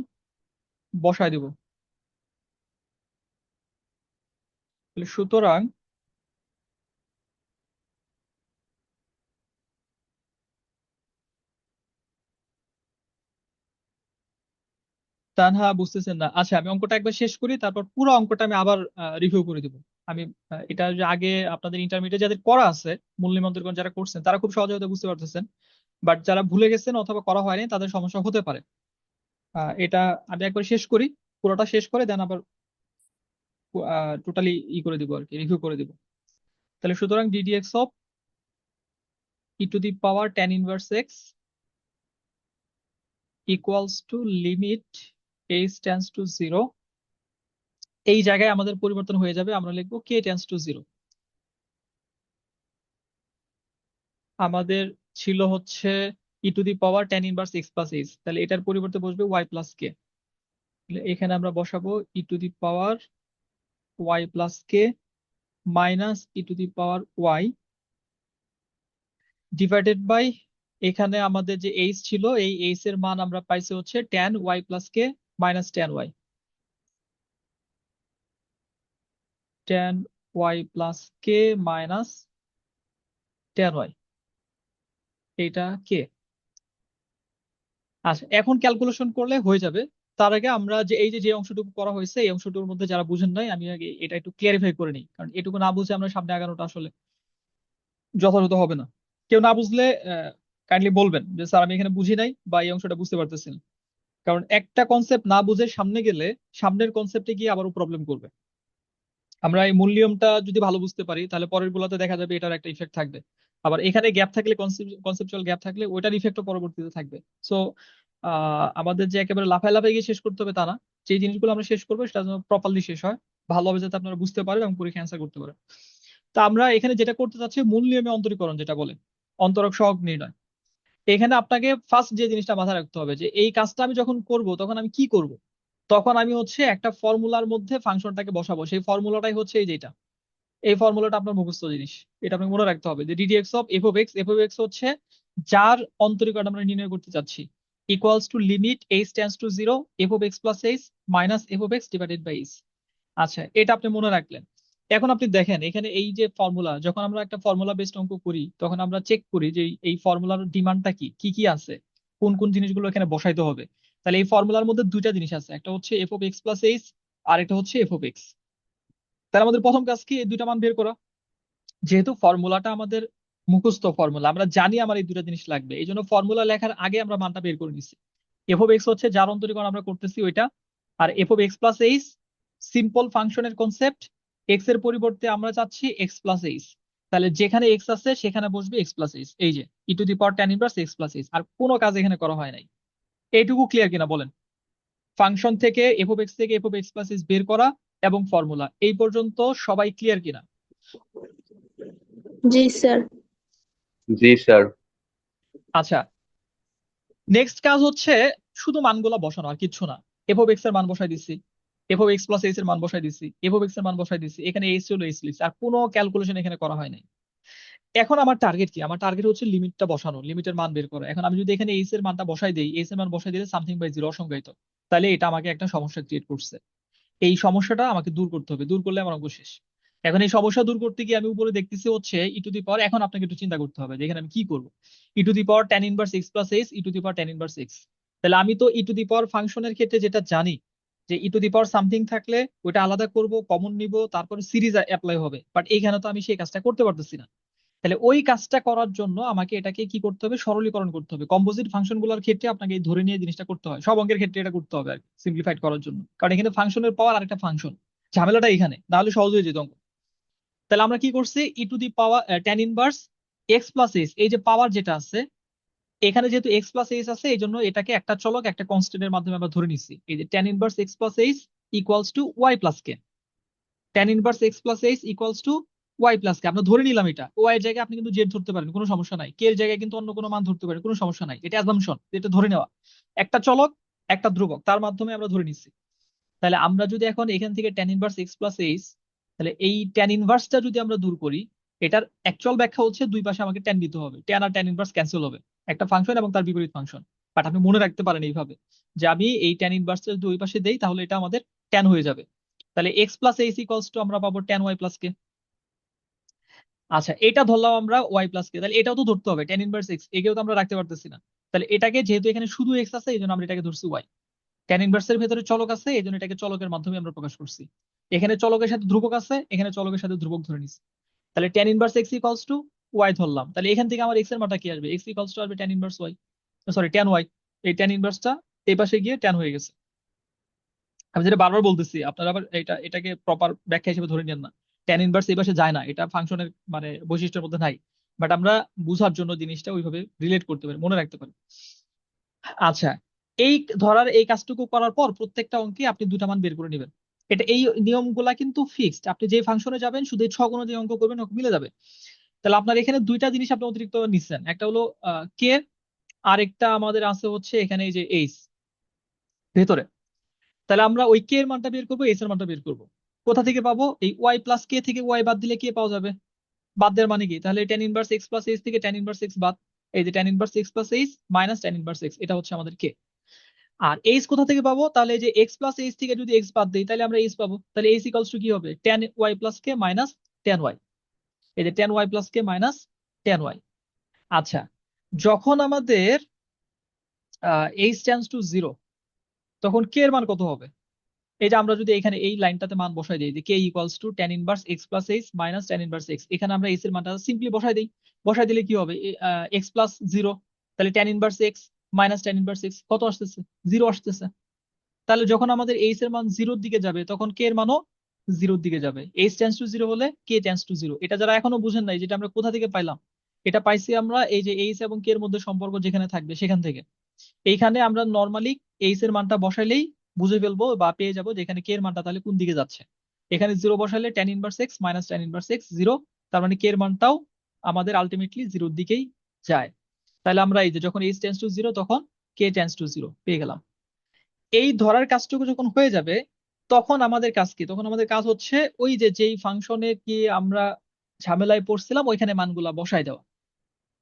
বসায় দিব। সুতরাং তানহা বুঝতেছেন না। আচ্ছা, আমি অঙ্কটা একবার শেষ করি, তারপর পুরো অঙ্কটা আমি আবার রিভিউ করে দিব। আমি এটা যে আগে আপনাদের ইন্টারমিডিয়েট যাদের করা আছে, মূল নিবন্ধন যারা করছেন তারা খুব সহজে হয়তো বুঝতে পারতেছেন, বাট যারা ভুলে গেছেন অথবা করা হয়নি তাদের সমস্যা হতে পারে। এটা আমি একবার শেষ করি, পুরোটা শেষ করে দেন আবার টোটালি করে দিব আর কি, রিভিউ করে দিব। তাহলে সুতরাং d d x of e to the power tan inverse x equals to limit h tends to 0। এই জায়গায় আমাদের পরিবর্তন হয়ে যাবে, আমরা লিখবো কে টেন্স টু 0। আমাদের ছিল হচ্ছে e to the power tan inverse x plus h, তাহলে এটার পরিবর্তে বসবে ওয়াই প্লাস কে। এখানে আমরা বসাবো e to the power y plus k minus e to the power y divided by, এখানে আমাদের যে এইচ ছিল এই এইচ এর মান আমরা পাইছি হচ্ছে tan y plus k minus tan y, tan y plus k minus tan y, এইটা কে। আচ্ছা, এখন ক্যালকুলেশন করলে হয়ে যাবে। তার আগে আমরা যে এই যে যে অংশটুকু করা হয়েছে এই অংশটুকুর মধ্যে যারা বুঝেন নাই, আমি আগে এটা একটু ক্লিয়ারিফাই করে নিই, কারণ এটুকু না বুঝে আমরা সামনে আগানোটা আসলে যথাযথ হবে না। কেউ না বুঝলে কাইন্ডলি বলবেন যে স্যার আমি এখানে বুঝি নাই বা এই অংশটা বুঝতে পারতেছি না। কারণ একটা কনসেপ্ট না বুঝে সামনে গেলে সামনের কনসেপ্টে গিয়ে আবারও প্রবলেম করবে। আমরা এই মূল নিয়মটা যদি ভালো বুঝতে পারি তাহলে পরের গুলোতে দেখা যাবে এটার একটা ইফেক্ট থাকবে। আবার এখানে গ্যাপ থাকলে, কনসেপচুয়াল গ্যাপ থাকলে ওইটার ইফেক্টও পরবর্তীতে থাকবে। সো আমাদের যে একেবারে লাফায় লাফায় গিয়ে শেষ করতে হবে তা না, যে জিনিসগুলো আমরা শেষ করবো সেটা যেন প্রপারলি শেষ হয়, ভালোভাবে যাতে আপনারা বুঝতে পারেন এবং পরীক্ষা অ্যান্সার করতে পারেন। তা আমরা এখানে যেটা করতে চাচ্ছি মূল নিয়মে অন্তরীকরণ যেটা বলে, অন্তরক সহগ নির্ণয়। এখানে আপনাকে ফার্স্ট যে জিনিসটা মাথায় রাখতে হবে যে এই কাজটা আমি যখন করব তখন আমি কি করব। তখন আমি হচ্ছে একটা ফর্মুলার মধ্যে ফাংশনটাকে বসাবো, সেই ফর্মুলাটাই হচ্ছে এই যেটা, এই ফর্মুলাটা আপনার মুখস্থ জিনিস। এটা আপনাকে মনে রাখতে হবে যে d d x of f of x, f of x হচ্ছে যার অন্তরীকরণ আমরা নির্ণয় করতে চাচ্ছি, equals to limit h tends to 0 f of x plus h minus f of x divided by h. আচ্ছা, এটা আপনি মনে রাখলেন। এখন আপনি দেখেন এখানে এই যে ফর্মুলা, যখন আমরা একটা ফর্মুলা বেসড অঙ্ক করি তখন আমরা চেক করি যে এই ফর্মুলার ডিমান্ডটা কি কি কি আছে, কোন কোন জিনিসগুলো এখানে বসাইতে হবে। তাহলে এই ফর্মুলার মধ্যে দুইটা জিনিস আছে, একটা হচ্ছে f of x plus h আর একটা হচ্ছে এফ অফ এক্স। তাহলে আমাদের প্রথম কাজ কি এই দুইটা মান বের করা। যেহেতু ফর্মুলাটা আমাদের মুখস্থ ফর্মুলা, আমরা জানি আমার এই দুটো জিনিস লাগবে, এই জন্য ফর্মুলা লেখার আগে আমরা মানটা বের করে নিচ্ছি। এফ অফ এক্স হচ্ছে যার অন্তরীকরণ আমরা করতেছি ওইটা, আর f of x plus h simple ফাংশনের কনসেপ্ট, এক্স এর পরিবর্তে আমরা চাচ্ছি এক্স প্লাস এইচ। তাহলে যেখানে এক্স আছে সেখানে বসবে এক্স প্লাস এইচ, এই যে e to the power tan inverse x plus h. আর কোনো কাজ এখানে করা হয় নাই। এইটুকু ক্লিয়ার কিনা বলেন? ফাংশন থেকে এফ অফ এক্স থেকে F of x plus H বের করা এবং ফর্মুলা, এই পর্যন্ত সবাই ক্লিয়ার কিনা? জি স্যার। জি স্যার। আচ্ছা, নেক্সট কাজ হচ্ছে শুধু মানগুলা বসানো, আর কিচ্ছু না। এফ অফ এক্স এর মান বসাই দিচ্ছি, F of x plus H এর মান বসাই দিচ্ছি, এফ অফ এক্স এর মান বসাই দিচ্ছি, এখানে এইচ হলো এইচ লিখছি, আর কোনো ক্যালকুলেশন এখানে করা হয় নাই। এখন আমার টার্গেট কি? আমার টার্গেট হচ্ছে লিমিটটা বসানো, লিমিটের মান বের করা। এখন আমি যদি এখানে এইচ এর মানটা বসাই দিই, এইচ এর মান বসাই দিলে সামথিং বাই জিরো অসংজ্ঞায়িত, তাহলে এটা আমাকে একটা সমস্যা ক্রিয়েট করছে। এই সমস্যাটা আমাকে দূর করতে হবে, দূর করলে আমার অঙ্ক শেষ। এখন এই সমস্যা দূর করতে গিয়ে আমি উপরে দেখতেছি হচ্ছে ই টু দি পাওয়ার, এখন আপনাকে একটু চিন্তা করতে হবে যে এখানে আমি কি করবো। E to the power tan inverse x plus h, e to the power tan inverse x. তাহলে আমি তো ই টু দি পাওয়ার ফাংশনের ক্ষেত্রে যেটা জানি যে e to the power something থাকলে ওইটা আলাদা করব, কমন নিব, তারপরে সিরিজ অ্যাপ্লাই হবে, বাট এইখানে তো আমি সেই কাজটা করতে পারতেছি না। তাহলে ওই কাজটা করার জন্য আমাকে এটাকে কি করতে হবে, সরলীকরণ করতে হবে। কম্পোজিট ফাংশন গুলোর ক্ষেত্রে আপনাকে এই ধরে নিয়ে জিনিসটা করতে হয়, সব অঙ্কের ক্ষেত্রে এটা করতে হবে আর সিম্পলিফাইড করার জন্য, কারণ এখানে ফাংশনের পাওয়ার আরেকটা ফাংশন, ঝামেলাটা এখানে, না হলে সহজ হয়ে যেত অঙ্ক। তাহলে আমরা কি করছি, e to the power tan inverse x plus h, এই যে পাওয়ার যেটা আছে এখানে যেহেতু এক্স প্লাস এইচ আছে এই জন্য এটাকে একটা চলক একটা কনস্ট্যান্টের মাধ্যমে আমরা ধরে নিচ্ছি। এই যে tan inverse x plus h equals to y plus k, tan inverse x plus h equals to y plus k আমরা ধরে নিলাম এটা ওয়াই এর জায়গায় আপনি কিন্তু জেড ধরতে পারেন, কোনো সমস্যা নাই। কে এর জায়গায় কিন্তু অন্য কোনো মান ধরতে পারেন, কোনো সমস্যা নাই। এটা অ্যাজাম্পশন, এটা ধরে নেওয়া। একটা চলক একটা ধ্রুবক, তার মাধ্যমে আমরা ধরে নিচ্ছি। তাহলে আমরা যদি এখন এখান থেকে tan inverse x plus h, তাহলে এই tan ইনভার্সটা যদি আমরা দূর করি, এটার অ্যাকচুয়াল ব্যাখ্যা হচ্ছে দুই পাশে আমাকে tan দিতে হবে, tan আর tan ইনভার্স ক্যান্সেল হবে, একটা ফাংশন এবং তার বিপরীত ফাংশন। বাট আপনি মনে রাখতে পারেন এইভাবে যে আমি এই tan ইনভার্সটা যদি ওই পাশে দেই তাহলে এটা আমাদের tan হয়ে যাবে। তাহলে x plus h equals two আমরা পাবো tan ওয়াই প্লাস কে। আচ্ছা, এটা ধরলাম আমরা ওয়াই প্লাস কে, তাহলে এটাও তো ধরতে হবে tan ইনভার্স এক্স, একেও তো আমরা রাখতে পারতেছি না। তাহলে এটাকে যেহেতু এখানে শুধু এক্স আছে এই জন্য আমরা এটাকে ধরছি ওয়াই। ট্যান ইনভার্সের ভেতরে চলক আছে এই জন্য এটাকে চলকের মাধ্যমে আমরা প্রকাশ করছি। এখানে চলকের সাথে ধ্রুবক আছে, এখানে চলকের সাথে ধ্রুবক ধরে নিচ্ছি। তাহলে tan inverse x equals to y ধরলাম। তাহলে এখান থেকে আমার এক্স এর মানটা কি আসবে? এক্স ইকুয়ালস টু আসবে tan inverse y, sorry tan y. এই ট্যান ইনভার্সটা এই পাশে গিয়ে ট্যান হয়ে গেছে। আমি যেটা বারবার বলতেছি, আপনারা আবার এটাকে প্রপার ব্যাখ্যা হিসেবে ধরে নেন না। ট্যান ইনভার্স এই পাশে যায় না, এটা ফাংশনের মানে বৈশিষ্ট্যের মধ্যে নাই। বাট আমরা বুঝার জন্য জিনিসটা ওইভাবে রিলেট করতে পারি, মনে রাখতে পারি। আচ্ছা, এই ধরার এই কাজটুকু করার পর প্রত্যেকটা অঙ্কে আপনি দুটা মান বের করে নেবেন। এটা এই নিয়মগুলা কিন্তু ফিক্সড, আপনি যে ফাংশনে যাবেন শুধু এই ছক অনুযায়ী অঙ্ক করবেন, অঙ্ক মিলে যাবে। তাহলে আপনার এখানে দুইটা জিনিস আপনি অতিরিক্ত নিচ্ছেন, একটা হলো কে, আর একটা আমাদের আছে হচ্ছে এখানে এই যে এইচ ভেতরে। তাহলে আমরা ওই কে এর মানটা বের করবো, এইচ এর মানটা বের করবো। কোথা থেকে পাবো? এই ওয়াই প্লাস কে থেকে ওয়াই বাদ দিলে কে পাওয়া যাবে। বাদ দেওয়ার মানে কি? তাহলে tan inverse x plus H থেকে tan ইনভার্স এক্স বাদ, এই যে tan inverse x plus h minus tan inverse x, এটা হচ্ছে আমাদের কে। আর এইচ কোথা থেকে পাবো? তাহলে এই যে এক্স প্লাস এইচ থেকে যদি এক্স বাদ দিই তাহলে আমরা এইচ পাবো। তাহলে এইচ ইকুয়ালস টু কি হবে? tan y plus k minus tan Y. এই যে tan y plus k minus tan Y. আচ্ছা, যখন আমাদের এইচ টেন্ডস টু জিরো তখন কে এর মান কত হবে? এই যে আমরা যদি এখানে এই লাইনটাতে মান বসাই দিই যে k equals to tan inverse x plus h minus tan inverse x, এখানে আমরা এইচ এর মানটা সিম্পলি বসাই দিই। বসাই দিলে কি হবে? এক্স প্লাস জিরো, তাহলে tan inverse x minus tan inverse x কত আসতেছে? জিরো আসতেছে। তাহলে যখন আমাদের এইচ এর মান জিরোর দিকে যাবে তখন কে এর মানও জিরোর দিকে যাবে। এইচ টেন্স টু জিরো হলে কে টেন্স টু জিরো। এটা যারা এখনো বুঝেন নাই, যেটা আমরা কোথা থেকে পাইলাম, এটা পাইছি আমরা এই যে এইচ এবং কে এর মধ্যে সম্পর্ক যেখানে থাকবে সেখান থেকে। এইখানে আমরা নর্মালি এইচ এর মানটা বসাইলেই বুঝে ফেলবো বা পেয়ে যাবো যে এখানে কে এর মানটা তাহলে কোন দিকে যাচ্ছে। এখানে জিরো বসাইলে tan inverse x minus tan inverse x zero, তার মানে কে এর মানটাও আমাদের আলটিমেটলি জিরোর দিকেই যায়। তাহলে আমরা এই যে যখন এইচ টেন্স টু জিরো তখন কে টেন্স টু জিরো পেয়ে গেলাম। এই ধরার কাজটুকু যখন হয়ে যাবে তখন আমাদের কাজ কি? তখন আমাদের কাজ হচ্ছে ওই যে যেই ফাংশনে কি আমরা ঝামেলায় পড়ছিলাম ওইখানে মানগুলা বসায় দেওয়া,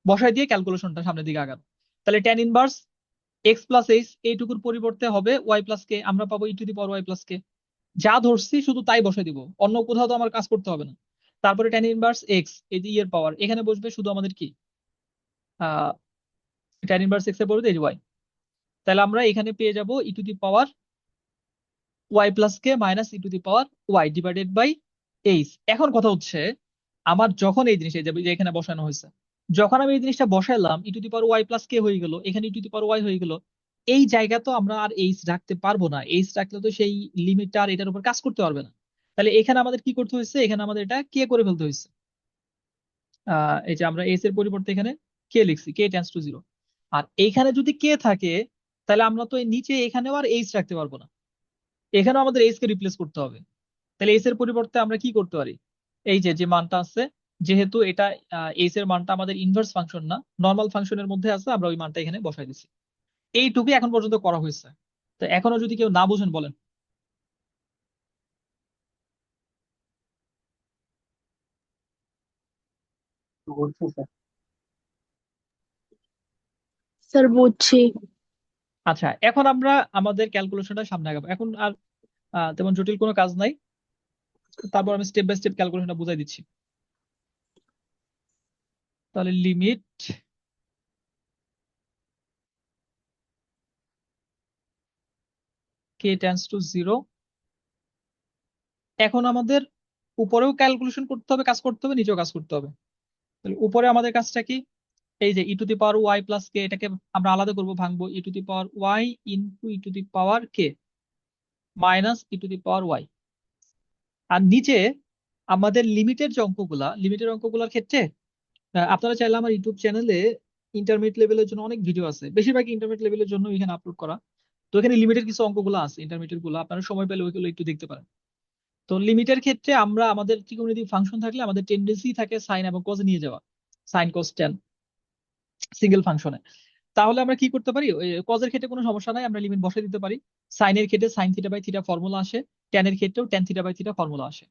বসায় দিয়ে ক্যালকুলেশনটা সামনের দিকে আগানো। তাহলে tan inverse x plus h এইটুকুর পরিবর্তে হবে ওয়াই প্লাস কে, আমরা পাবো e to the power y plus k. যা ধরছি শুধু তাই বসাই দিব, অন্য কোথাও তো আমার কাজ করতে হবে না। তারপরে tan ইনভার্স এক্স এই যে এর পাওয়ার এখানে বসবে শুধু আমাদের কি আহ tan ইনভার্স এক্স এর পরিবর্তে এই যে ওয়াই। তাহলে আমরা এখানে পেয়ে যাব e to the power y plus k minus e to the power y divided by h. এখন কথা হচ্ছে আমার যখন এই জিনিস এই যে এখানে বসানো হয়েছে, যখন আমি এই জিনিসটা বসাইলাম e to the power y plus k হয়ে গেল, এখানে e to the power Y হয়ে গেল। এই জায়গা তো আমরা আর এইচ রাখতে পারবো না, এইচ রাখলে তো সেই লিমিটটা আর এটার উপর কাজ করতে পারবে না। তাহলে এখানে আমাদের কি করতে হয়েছে? এখানে আমাদের এটা কে করে ফেলতে হয়েছে। এই যে আমরা এইচ এর পরিবর্তে এখানে কে লিখছি, কে টেন্স টু জিরো। আর এইখানে যদি কে থাকে তাহলে আমরা তো এই নিচে এখানেও আর এইচ রাখতে পারবো না, এখানেও আমাদের এইচ কে রিপ্লেস করতে হবে। তাহলে এইচ এর পরিবর্তে আমরা কি করতে পারি? এই যে যে মানটা আছে, যেহেতু এটা এইচ এর মানটা আমাদের ইনভার্স ফাংশন না নর্মাল ফাংশনের মধ্যে আছে, আমরা ওই মানটা এখানে বসাই দিচ্ছি। এইটুকুই এখন পর্যন্ত করা হয়েছে। তো এখনো যদি কেউ না বুঝেন বলেন। বুঝছি স্যার। স্যার বুঝছি। আচ্ছা, এখন আমরা আমাদের ক্যালকুলেশনটা সামনে আগাবো। এখন আর তেমন জটিল কোনো কাজ নাই, তারপর আমি স্টেপ বাই স্টেপ ক্যালকুলেশনটা বুঝাই দিচ্ছি। তাহলে limit k tends to zero. এখন আমাদের উপরেও ক্যালকুলেশন করতে হবে, কাজ করতে হবে, নিচেও কাজ করতে হবে। তাহলে উপরে আমাদের কাজটা কি? এই যে e to the power y plus k, এটাকে আমরা আলাদা করবো, ভাঙবো, e to the power y into e to the power k minus e to the power y. আর নিচে আমাদের লিমিটের অঙ্কগুলোর ক্ষেত্রে আপনারা চাইলে আমার ইউটিউব চ্যানেলে ইন্টারমিডিয়েট লেভেলের জন্য অনেক ভিডিও আছে, বেশিরভাগ ইন্টারমিডিয়েট লেভেলের জন্য এখানে আপলোড করা। তো এখানে লিমিটের কিছু অঙ্কগুলো আছে ইন্টারমিডিয়েট গুলো, আপনারা সময় পেলে ওইগুলো একটু দেখতে পারেন। তো লিমিটের ক্ষেত্রে আমরা আমাদের ত্রিকোণমিতিক ফাংশন থাকলে আমাদের টেন্ডেন্সি থাকে সাইন এবং কজ নিয়ে যাওয়া, সাইন কজ টেন সিঙ্গেল ফাংশনে। তাহলে আমরা কি করতে পারি, ওই কজের ক্ষেত্রে কোনো সমস্যা নাই, আমরা লিমিট বসে দিতে পারি। সাইনের ক্ষেত্রে sine theta by theta formula আসে, ট্যানের ক্ষেত্রেও tan theta by theta formula আসে।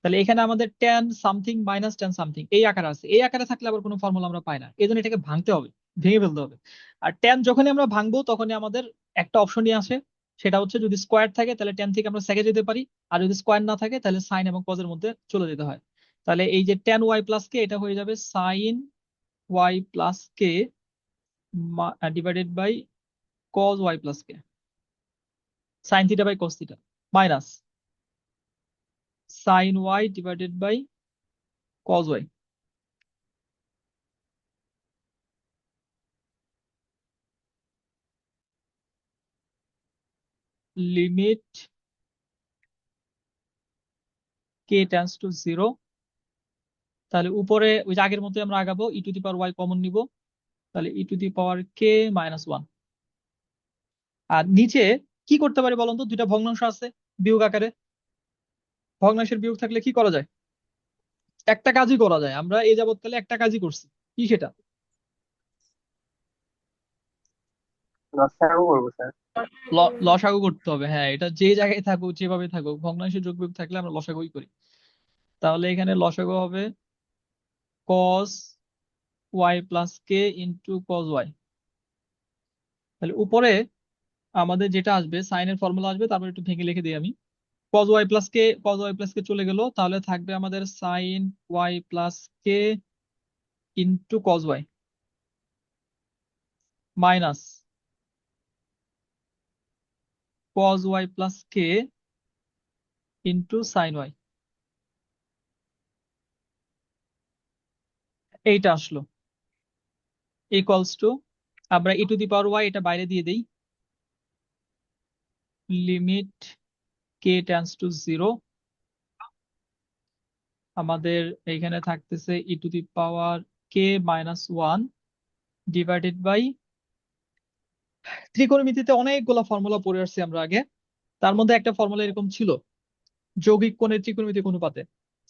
তাহলে এখানে আমাদের tan something minus tan something এই আকারে আছে, এই আকারে থাকলে আবার কোনো ফর্মুলা আমরা পাই না, এই জন্য এটাকে ভাঙতে হবে, ভেঙে ফেলতে হবে। আর ট্যান যখনই আমরা ভাঙবো তখনই আমাদের একটা অপশনই আসে, সেটা হচ্ছে যদি স্কোয়ার থাকে তাহলে ট্যান থেকে আমরা সেকে যেতে পারি, আর যদি স্কোয়ার না থাকে তাহলে সাইন এবং কজের মধ্যে চলে যেতে হয়। তাহলে এই যে ট্যান ওয়াই প্লাস কে, এটা হয়ে যাবে sine y plus k divided by cos y plus k, sine theta by cos theta minus sine y divided by cos y। Limit k tends to 0। তাহলে উপরে ওই যে আগের মতো আমরা আগাবো, e to the power y common নিব, তাহলে e to the power k minus 1। আর নিচে কি করতে পারি বলুন তো, দুইটা ভগ্নাংশ আছে বিয়োগ আকারে, ভগ্নাংশের বিয়োগ থাকলে কি করা যায়? একটা কাজই করা যায়, আমরা এই যাবৎকালে একটা কাজই করছি, কি সেটা? লসাগু করবো স্যার। লসাগু করতে হবে, হ্যাঁ, এটা যে জায়গায় থাকুক যেভাবে থাকুক ভগ্নাংশের যোগ বিয়োগ থাকলে আমরা লসাগুই করি। তাহলে এখানে লসাগু হবে cos y plus k into cos y। তাহলে উপরে আমাদের যেটা আসবে সাইনের ফর্মুলা আসবে, তারপর একটু ভেঙে লিখে দিই আমি। cos y প্লাস কে চলে গেল, তাহলে থাকবে আমাদের sine y plus k into cos y minus cos y plus k into sine y। এইটা আসলো ইকুয়ালস টু, আমরা e to the power y এটা বাইরে দিয়ে দেই, লিমিট k টেন্ডস টু 0। আমাদের এইখানে থাকতেছে e to the power k minus 1 divided by, ত্রিকোণমিতিতে অনেকগুলো ফর্মুলা পড়ে আসছি আমরা আগে, তার মধ্যে একটা ফর্মুলা এরকম ছিল, যৌগিক কোণের ত্রিকোণমিতিক অনুপাতে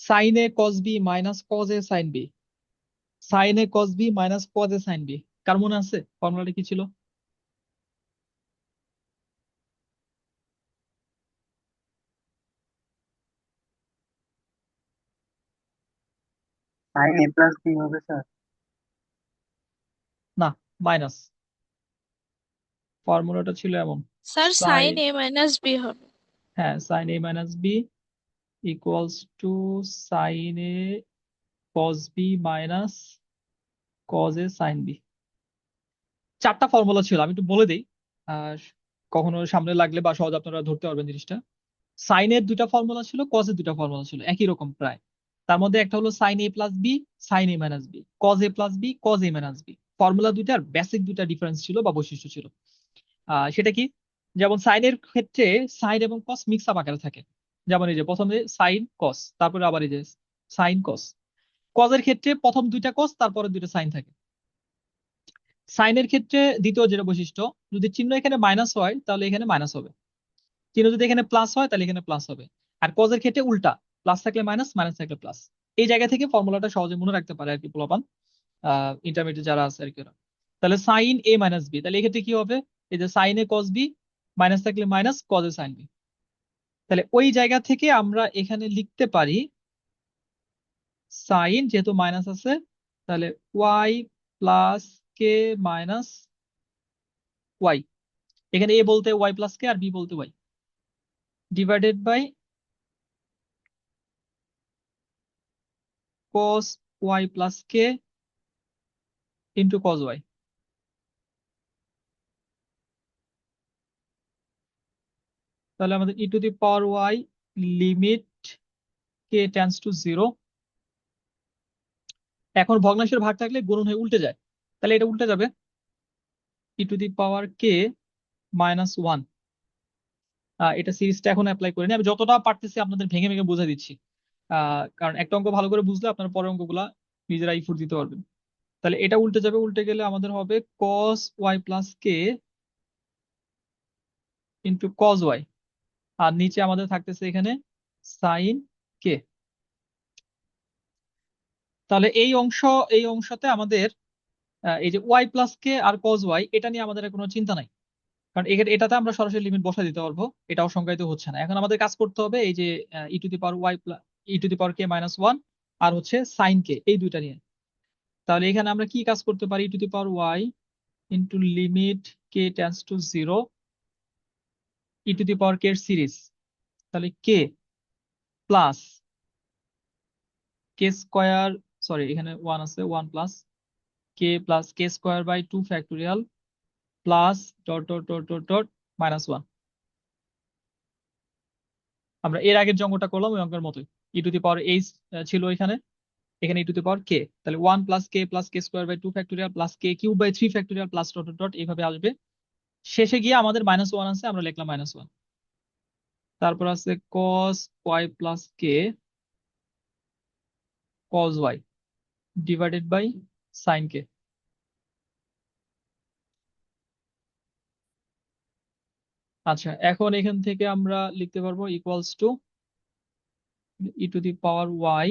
সাইন এ কস বি মাইনাস কজ এ সাইন বি, সাইন এ কস বি মাইনাস কজ এ সাইন বি। কার মনে আছে ফর্মুলাটা কি ছিল? সাইন এ প্লাস বি হবে স্যার। না, মাইনাস, ফর্মুলাটা ছিল এমন, স্যার সাইন সাইন, এ মাইনাস বি হবে। হ্যাঁ, sine A minus B equals to sine A cos B minus cos A sine B. চারটা ফর্মুলা ছিল, আমি একটু বলে দিই, আর কখনো সামনে লাগলে বা সহজ আপনারা ধরতে পারবেন জিনিসটা। সাইনের দুইটা ফর্মুলা ছিল, কজের দুইটা ফর্মুলা ছিল, একই রকম প্রায়। তার মধ্যে একটা হলো sine A plus b, sine A minus b, cos a plus b, cos a minus b. Formula দুইটার বেসিক দুইটা ডিফারেন্স ছিল বা বৈশিষ্ট্য ছিল। সেটা কি? যেমন সাইনের ক্ষেত্রে সাইন এবং কস মিক্স আপ আকারে থাকে, যেমন এই যে প্রথমে সাইন কস, তারপরে আবার এই যে সাইন কস। কজের ক্ষেত্রে প্রথম দুইটা কস তারপরে দুইটা সাইন থাকে। সাইনের ক্ষেত্রে দ্বিতীয় যেটা বৈশিষ্ট্য, যদি চিহ্ন এখানে মাইনাস হয় তাহলে এখানে মাইনাস হবে, চিহ্ন যদি এখানে প্লাস হয় তাহলে এখানে প্লাস হবে। আর কজের ক্ষেত্রে উল্টা, প্লাস থাকলে মাইনাস, মাইনাস থাকলে প্লাস। এই জায়গা থেকে ফর্মুলাটা সহজে মনে রাখতে পারে আর কি পোলাপান, ইন্টারমিডিয়েট যারা আছে আর কি ওরা। তাহলে সাইন এ মাইনাস বি, তাহলে এক্ষেত্রে কি হবে, এই যে সাইন এ কস বি, মাইনাস থাকলে মাইনাস, কজ এ সাইন বি। তাহলে ওই জায়গা থেকে আমরা এখানে লিখতে পারি সাইন, যেহেতু মাইনাস আছে, তাহলে y plus k minus y, এখানে এ বলতে ওয়াই প্লাস কে আর বি বলতে y, divided by cos y plus k into cos y। তাহলে আমাদের e to the power y limit k tends to 0। এখন ভগ্নাংশের ভাগ থাকলে গুণন হয়ে উল্টে যায়, তাহলে এটা উল্টে যাবে, ই to the power k minus 1। এটা সিরিজটা এখন অ্যাপ্লাই করিনি, আমি যতটা পারতেছি আপনাদের ভেঙে ভেঙে বুঝাই দিচ্ছি, কারণ একটা অঙ্ক ভালো করে বুঝলে আপনার পরের অঙ্কগুলা নিজেরাই ফুট দিতে পারবেন। তাহলে এটা উল্টে যাবে, উল্টে গেলে আমাদের হবে cos y plus k into cos y, আর নিচে আমাদের থাকতেছে এখানে সাইন কে। তাহলে এই অংশতে আমাদের এই যে ওয়াই প্লাস কে আর কজ ওয়াই, এটা নিয়ে আমাদের আর কোনো চিন্তা নাই, কারণ এটাতে আমরা সরাসরি লিমিট বসাই দিতে পারবো, এটা অসংজ্ঞায়িত হচ্ছে না। এখন আমাদের কাজ করতে হবে এই যে e to the power y plus e to the power k minus one আর হচ্ছে সাইন কে, এই দুইটা নিয়ে। তাহলে এখানে আমরা কি কাজ করতে পারি, e to the power y into limit k tends to zero e to the power k এর সিরিজ, তাহলে k plus k square, sorry এখানে ওয়ান আছে, one plus k plus k square by two factorial plus dot dot dot dot dot minus one. আমরা এর আগের যে অঙ্কটা করলাম ওই অঙ্কের মতোই, ই টু দি পাওয়ার এইচ ছিল এখানে, এখানে e to the power k, তাহলে one plus k square by two factorial plus k cube by three factorial plus dot dot dot এইভাবে আসবে। শেষে গিয়ে আমাদের মাইনাস ওয়ান আছে, আমরা লিখলাম মাইনাস ওয়ান। তারপর আছে cos y plus k cos y divided by sine k. আচ্ছা, এখন এখান থেকে আমরা লিখতে পারবো equals to e to the power y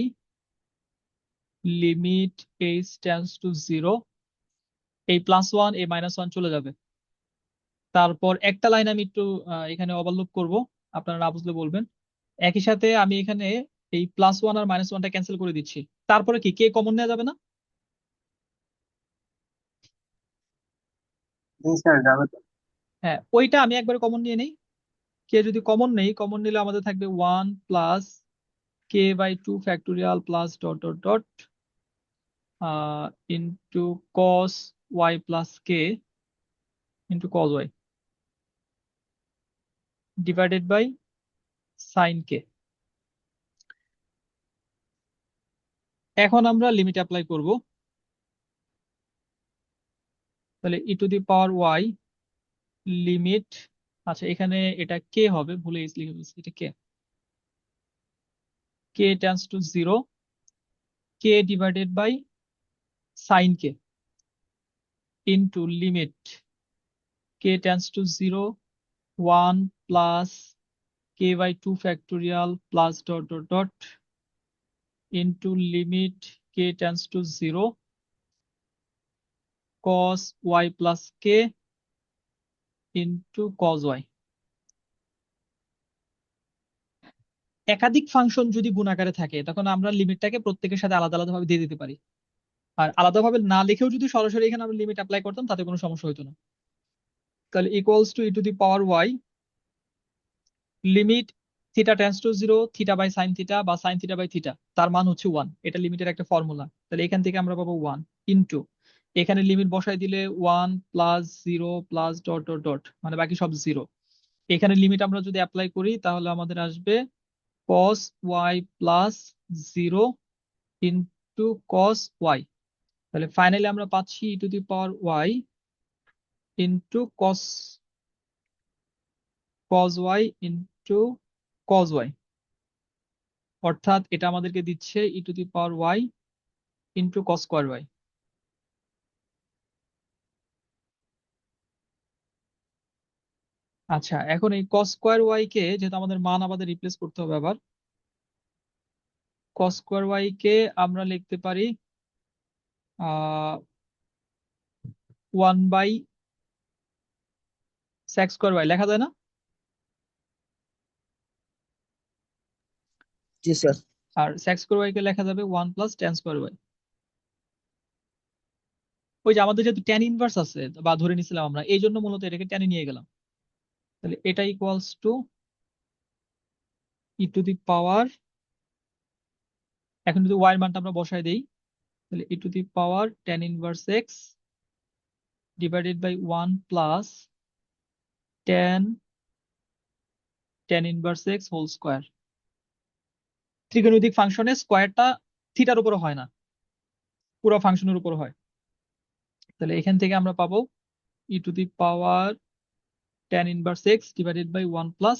limit h tends to zero, এই প্লাস ওয়ান এই মাইনাস ওয়ান চলে যাবে। তারপর একটা লাইন আমি একটু এখানে ওভারলুক করব, আপনারা না বুঝলে বলবেন। একই সাথে আমি এখানে এই প্লাস ওয়ান আর মাইনাস ওয়ানটা ক্যান্সেল করে দিচ্ছি। তারপরে কি কে কমন নেওয়া যাবে না? জি স্যার, যাবে তো। হ্যাঁ, ওইটা আমি একবারে কমন নিয়ে নেই। কে যদি কমন নেই, কমন নিলে আমাদের থাকবে one plus k by two factorial plus dot dot dot into cos y plus k into cos y divided by sine k. এখন আমরা লিমিট অ্যাপ্লাই করব। তাহলে e to the power y limit, আচ্ছা এখানে এটা কে হবে, ভুলে গেছি লিখে ফেলছি, এটা k, k tends to zero k divided by sine k into limit k tends to zero one plus k by two factorial plus dot dot dot into limit k tends to zero cos y plus k into cos y. একাধিক function যদি গুণ আকারে থাকে তখন আমরা লিমিটটাকে প্রত্যেকের সাথে আলাদা আলাদা ভাবে দিয়ে দিতে পারি, আর আলাদাভাবে না লিখেও যদি সরাসরি এখানে আমরা লিমিট অ্যাপ্লাই করতাম তাতে কোনো সমস্যা হতো না। তাহলে equals to e to the power y limit theta tends to zero theta by sine theta বা সাইন থিটা বাই থিটা, তার মান হচ্ছে ওয়ান, এটা লিমিটের একটা ফর্মুলা। তাহলে এখান থেকে আমরা পাবো ওয়ান ইন্টু এখানে লিমিট বসাই দিলে one plus zero plus dot dot dot, মানে বাকি সব জিরো। এখানে লিমিট আমরা যদি অ্যাপ্লাই করি তাহলে আমাদের আসবে cos y plus zero into cos y. তাহলে ফাইনালি আমরা পাচ্ছি e to the power y into cos cos y into cos y, অর্থাৎ এটা আমাদেরকে দিচ্ছে e to the power y into cos square y. আচ্ছা, এখন এই কস স্কোয়ার ওয়াই কে যেহেতু আমাদের মান আমাদের রিপ্লেস করতে হবে, আবার কস স্কোয়ার ওয়াই কে আমরা লিখতে পারি one by six square y, লেখা যায় না? জি স্যার। আর সেক্স স্কোয়ার ওয়াই কে লেখা যাবে one plus ten square y. ওই যে আমাদের যেহেতু ট্যান ইনভার্স আছে বা ধরে নিছিলাম আমরা, এই জন্য মূলত এটাকে টেনে নিয়ে গেলাম। তাহলে এটা equals to e to the power, এখন যদি ওয়াই এর মানটা আমরা বসাই দেই তাহলে e to the power tan inverse x divided by one plus tan tan inverse x whole square. ত্রিকোণমিতিক ফাংশনের স্কোয়ারটা থিটার উপরে হয় না, পুরো ফাংশনের উপর হয়। তাহলে এখান থেকে আমরা পাবো e to the power tan inverse x divided by one plus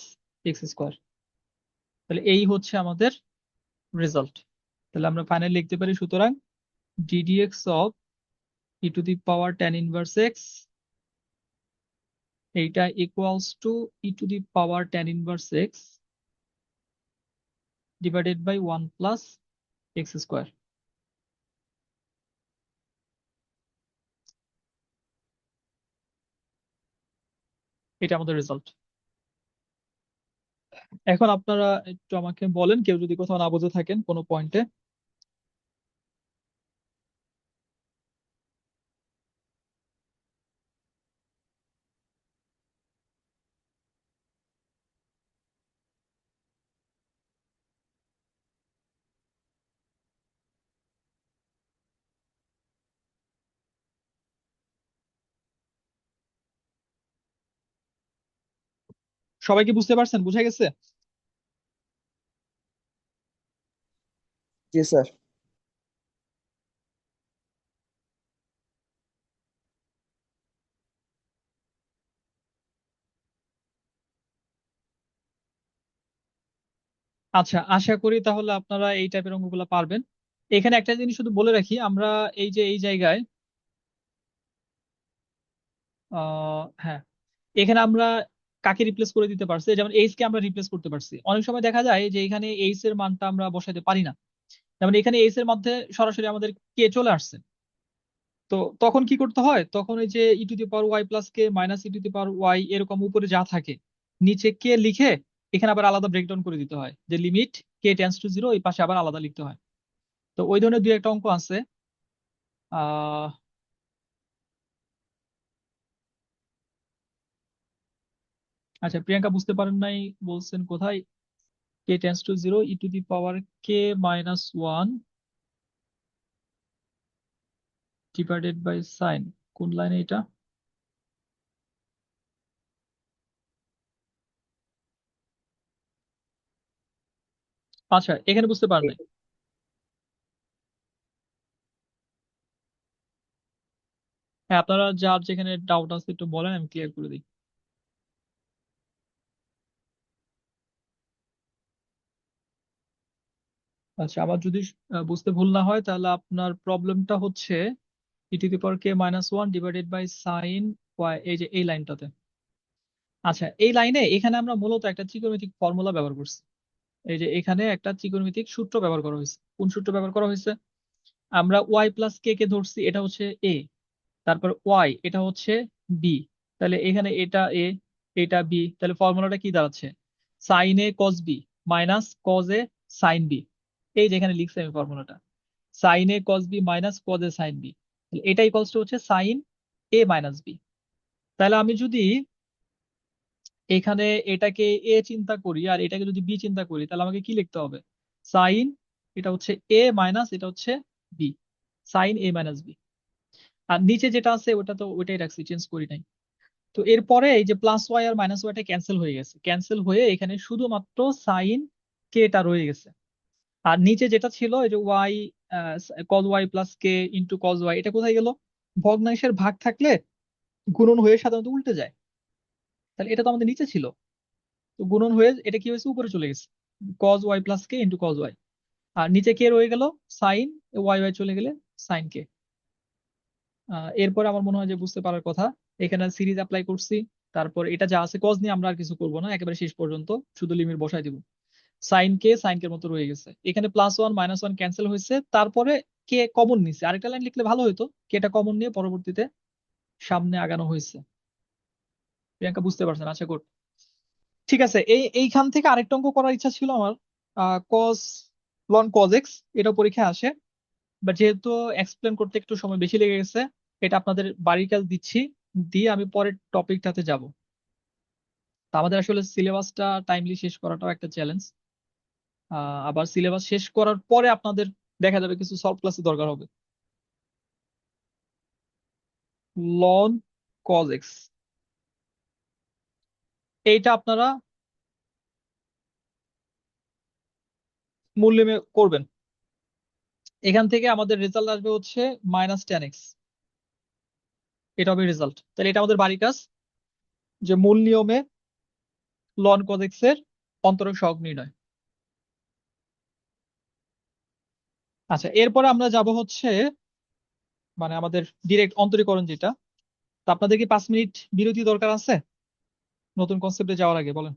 x square. তাহলে এই হচ্ছে আমাদের রেজাল্ট। তাহলে আমরা ফাইনালি লিখতে পারি সুতরাং ddx of e to the power tan inverse x, এইটা equals to e to the power tan inverse x divided by 1 plus x square. এটা আমাদের রেজাল্ট। এখন আপনারা একটু আমাকে বলেন, কেউ যদি কোথাও না বুঝে থাকেন কোনো পয়েন্টে। সবাই কি বুঝতে পারছেন? বুঝে গেছে? জি স্যার। আচ্ছা, আশা করি তাহলে আপনারা এই টাইপের অঙ্কগুলো পারবেন। এখানে একটা জিনিস শুধু বলে রাখি, আমরা এই যে এই জায়গায় হ্যাঁ, এখানে আমরা কাকে রিপ্লেস করে দিতে পারছি, যেমন এইচ কে আমরা রিপ্লেস করতে পারছি। অনেক সময় দেখা যায় যে এখানে এইচ এর মানটা আমরা বসাতে পারি না, যেমন এখানে এইচ এর মধ্যে সরাসরি আমাদের কে চলে আসছে। তো তখন কি করতে হয়, তখন ওই যে e to the power y plus k minus e to the power y এরকম উপরে যা থাকে নিচে কে লিখে এখানে আবার আলাদা ব্রেকডাউন করে দিতে হয়, যে limit k tends to zero এই পাশে আবার আলাদা লিখতে হয়। তো ওই ধরনের দুই একটা অঙ্ক আছে। আহ আচ্ছা, প্রিয়াঙ্কা বুঝতে পারেন নাই বলছেন কোথায়? K tends to zero e to the power k minus one divided by sine, কোন লাইনে এটা? আচ্ছা, এখানে বুঝতে পারেন নাই। হ্যাঁ, আপনারা যার যেখানে ডাউট আছে একটু বলেন, আমি ক্লিয়ার করে দিই। আচ্ছা, আমার যদি বুঝতে ভুল না হয়, তাহলে আপনার প্রবলেমটা হচ্ছে e to the power k minus one divided by sine y, এই যে এই লাইনটাতে। আচ্ছা, এই লাইনে এখানে আমরা মূলত একটা ত্রিকোণমিতিক ফর্মুলা ব্যবহার করছি। এই যে এখানে একটা ত্রিকোণমিতিক সূত্র ব্যবহার করা হয়েছে। কোন সূত্র ব্যবহার করা হয়েছে? আমরা ওয়াই প্লাস কে কে ধরছি, এটা হচ্ছে এ, তারপর ওয়াই এটা হচ্ছে বি। তাহলে এখানে এটা এ, এটা বি, তাহলে ফর্মুলাটা কি দাঁড়াচ্ছে? সাইন এ কস বি মাইনাস কজ এ সাইন বি। এই যেখানে লিখছি আমি ফর্মুলাটা, সাইন এ কস বি মাইনাস কজ এ সাইন বি, এটা ইকুয়ালস টু হচ্ছে সাইন এ মাইনাস বি। তাহলে আমি যদি এখানে এটাকে এ চিন্তা করি আর এটাকে যদি বি চিন্তা করি, তাহলে আমাকে কি লিখতে হবে? সাইন, এটা হচ্ছে এ মাইনাস এটা হচ্ছে বি, সাইন এ মাইনাস বি। আর নিচে যেটা আছে ওটা তো ওইটাই রাখছি, চেঞ্জ করি নাই। তো এরপরে এই যে প্লাস ওয়াই আর মাইনাস ওয়াইটা ক্যান্সেল হয়ে গেছে, ক্যান্সেল হয়ে এখানে শুধুমাত্র সাইন কেটা রয়ে গেছে। আর নিচে যেটা ছিল এই যে Y cause Y plus k into cos Y, এটা কোথায় গেল? ভগ্নাংশের ভাগ থাকলে গুণন হয়ে সাধারণত উল্টে যায়, তাহলে এটা তো আমাদের নিচে ছিল। তো গুণন হয়ে এটা কি হয়েছে, উপরে চলে গেছে, cause Y plus k into cos Y. আর নিচে কে রয়ে গেল? সাইন ওয়াই ওয়াই চলে গেলে সাইন কে। এরপরে আমার মনে হয় যে বুঝতে পারার কথা। এখানে সিরিজ অ্যাপ্লাই করছি, তারপর এটা যা আছে কজ নিয়ে আমরা আর কিছু করবো না, একেবারে শেষ পর্যন্ত শুধু লিমিট বসাই দিব। সাইন কে মতো রয়ে গেছে, এখানে plus one minus one cancel হয়েছে, তারপরে কে কমন নিছে, আরেকটা লাইন লিখলে ভালো হতো, কেটা কমন নিয়ে পরবর্তীতে সামনে আগানো হয়েছে। প্রিয়াঙ্কা বুঝতে পারছেন? আচ্ছা, গুড। ঠিক আছে, এইখান থেকে আরেকটা অঙ্ক করার ইচ্ছা ছিল আমার, কস লন কজ এক্স, এটা পরীক্ষায় আসে। বাট যেহেতু এক্সপ্লেন করতে একটু সময় বেশি লেগে গেছে, এটা আপনাদের বাড়ির কাজ দিচ্ছি, দিয়ে আমি পরের টপিকটাতে যাব। তা আমাদের আসলে সিলেবাসটা টাইমলি শেষ করাটাও একটা চ্যালেঞ্জ। আবার সিলেবাস শেষ করার পরে আপনাদের দেখা যাবে কিছু সলভ ক্লাসে দরকার হবে। লন কজ এক্স, এইটা আপনারা মূল্য করবেন। এখান থেকে আমাদের রেজাল্ট আসবে হচ্ছে -10x, এটা হবে রেজাল্ট। তাহলে এটা আমাদের বাড়ির কাজ, যে মূল নিয়মে লন কজ এক্স এর অন্তরক সহগ নির্ণয়। আচ্ছা, এরপরে আমরা যাব হচ্ছে মানে আমাদের ডিরেক্ট অন্তরীকরণ যেটা। তা আপনাদের কি 5 মিনিট বিরতি দরকার আছে নতুন কনসেপ্টে যাওয়ার আগে? বলেন।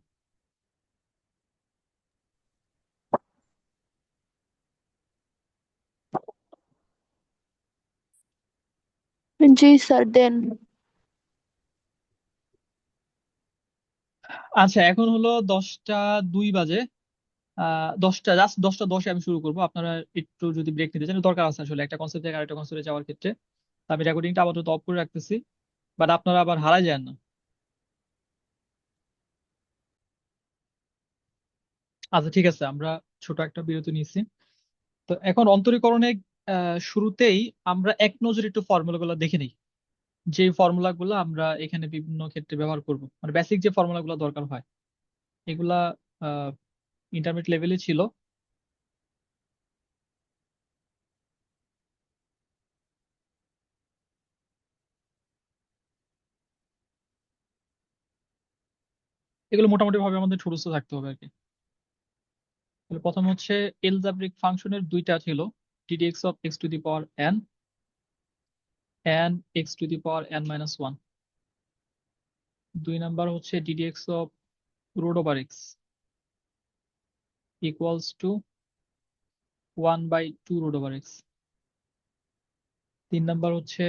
জি স্যার দেন। আচ্ছা, এখন হলো 10টা 2 বাজে। 10টা 10 আমি শুরু করবো। আপনারা একটু যদি ব্রেক নিতে চান, দরকার আছে আসলে একটা কনসেপ্ট থেকে আরেকটা কনসেপ্টে যাওয়ার ক্ষেত্রে। তো আমি রেকর্ডিংটা আপাতত অফ করে রাখতেছি, বাট আপনারা আবার হারায় যান না। আচ্ছা ঠিক আছে, আমরা ছোট একটা বিরতি নিয়েছি। তো এখন অন্তরীকরণে শুরুতেই আমরা এক নজরে একটু ফর্মুলা গুলো দেখে নিই। যে ফর্মুলা গুলো আমরা এখানে বিভিন্ন ক্ষেত্রে ব্যবহার করব, মানে বেসিক যে ফর্মুলা গুলো দরকার হয়, এগুলা ইন্টারমিডিয়েট লেভেলে ছিল। এগুলো মোটামুটি ভাবে আমাদের ঠুরস্থ থাকতে হবে আর কি। তাহলে প্রথম হচ্ছে এলজেব্রিক ফাংশনের দুইটা ছিল, ddx of x to the power n and x to the power n minus one. দুই নাম্বার হচ্ছে ddx of root over x equals to 1/2 root over x. তিন নাম্বার হচ্ছে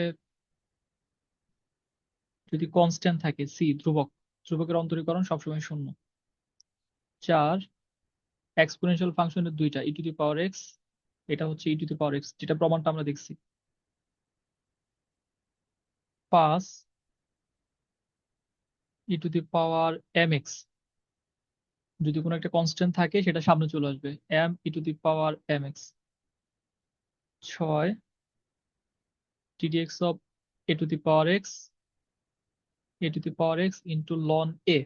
যদি কনস্ট্যান্ট থাকে সি, ধ্রুবক, ধ্রুবকের অন্তরীকরণ সবসময় শূন্য। চার, এক্সপোনেনশিয়াল ফাংশনের দুইটা, ই টু দি পাওয়ার এক্স, এটা হচ্ছে e to the power x, যেটা প্রমাণটা আমরা দেখছি। পাঁচ, e to the power m x, যদি কোনো একটা কনস্ট্যান্ট থাকে সেটা সামনে চলে আসবে, m e to the power m x. ছয়, ddx of a to the power x, a to the power x into ln a.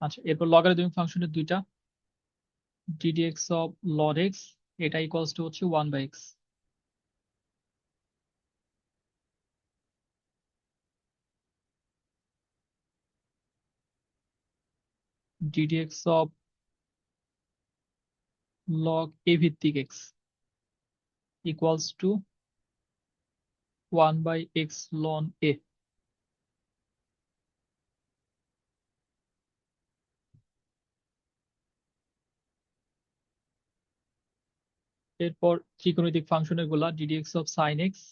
আচ্ছা, এরপর লগারিদমিক ফাংশনের দুইটা, ddx অফ লন এক্স, এটা ইকুয়ালস টু হচ্ছে 1/x। ddx of log a ভিত্তিক x equals to 1/x ln a. এরপর ত্রিকোণমিতিক ফাংশনের গুলা, ddx অফ সাইন এক্স,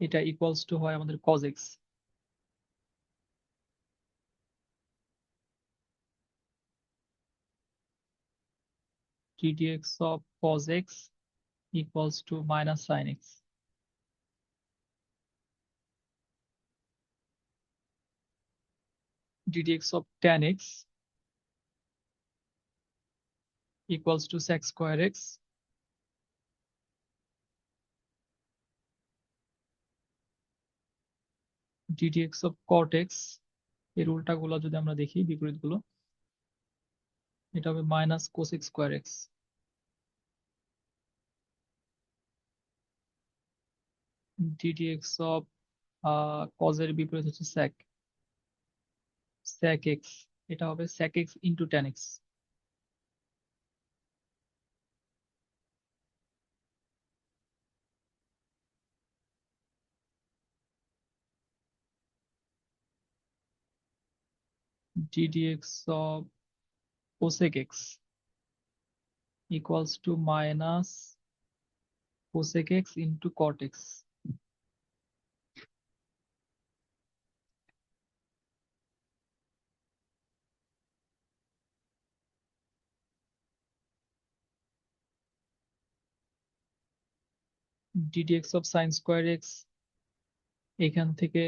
এটা ইকুয়ালস টু হয় আমাদের cos x. ddx of cos x equals to minus sine x. ddx of tan x equals to sec square x। ddx of cot x, এর উল্টাগুলো যদি আমরা দেখি, বিপরীত গুলো, এটা হবে minus cosec square x. ddx of cos এর বিপরীত হচ্ছে sec, sec x, এটা হবে sec x into tan x। ddx of cosec x equals to minus cosec x into cot x। ddx of sin square x, এখান থেকে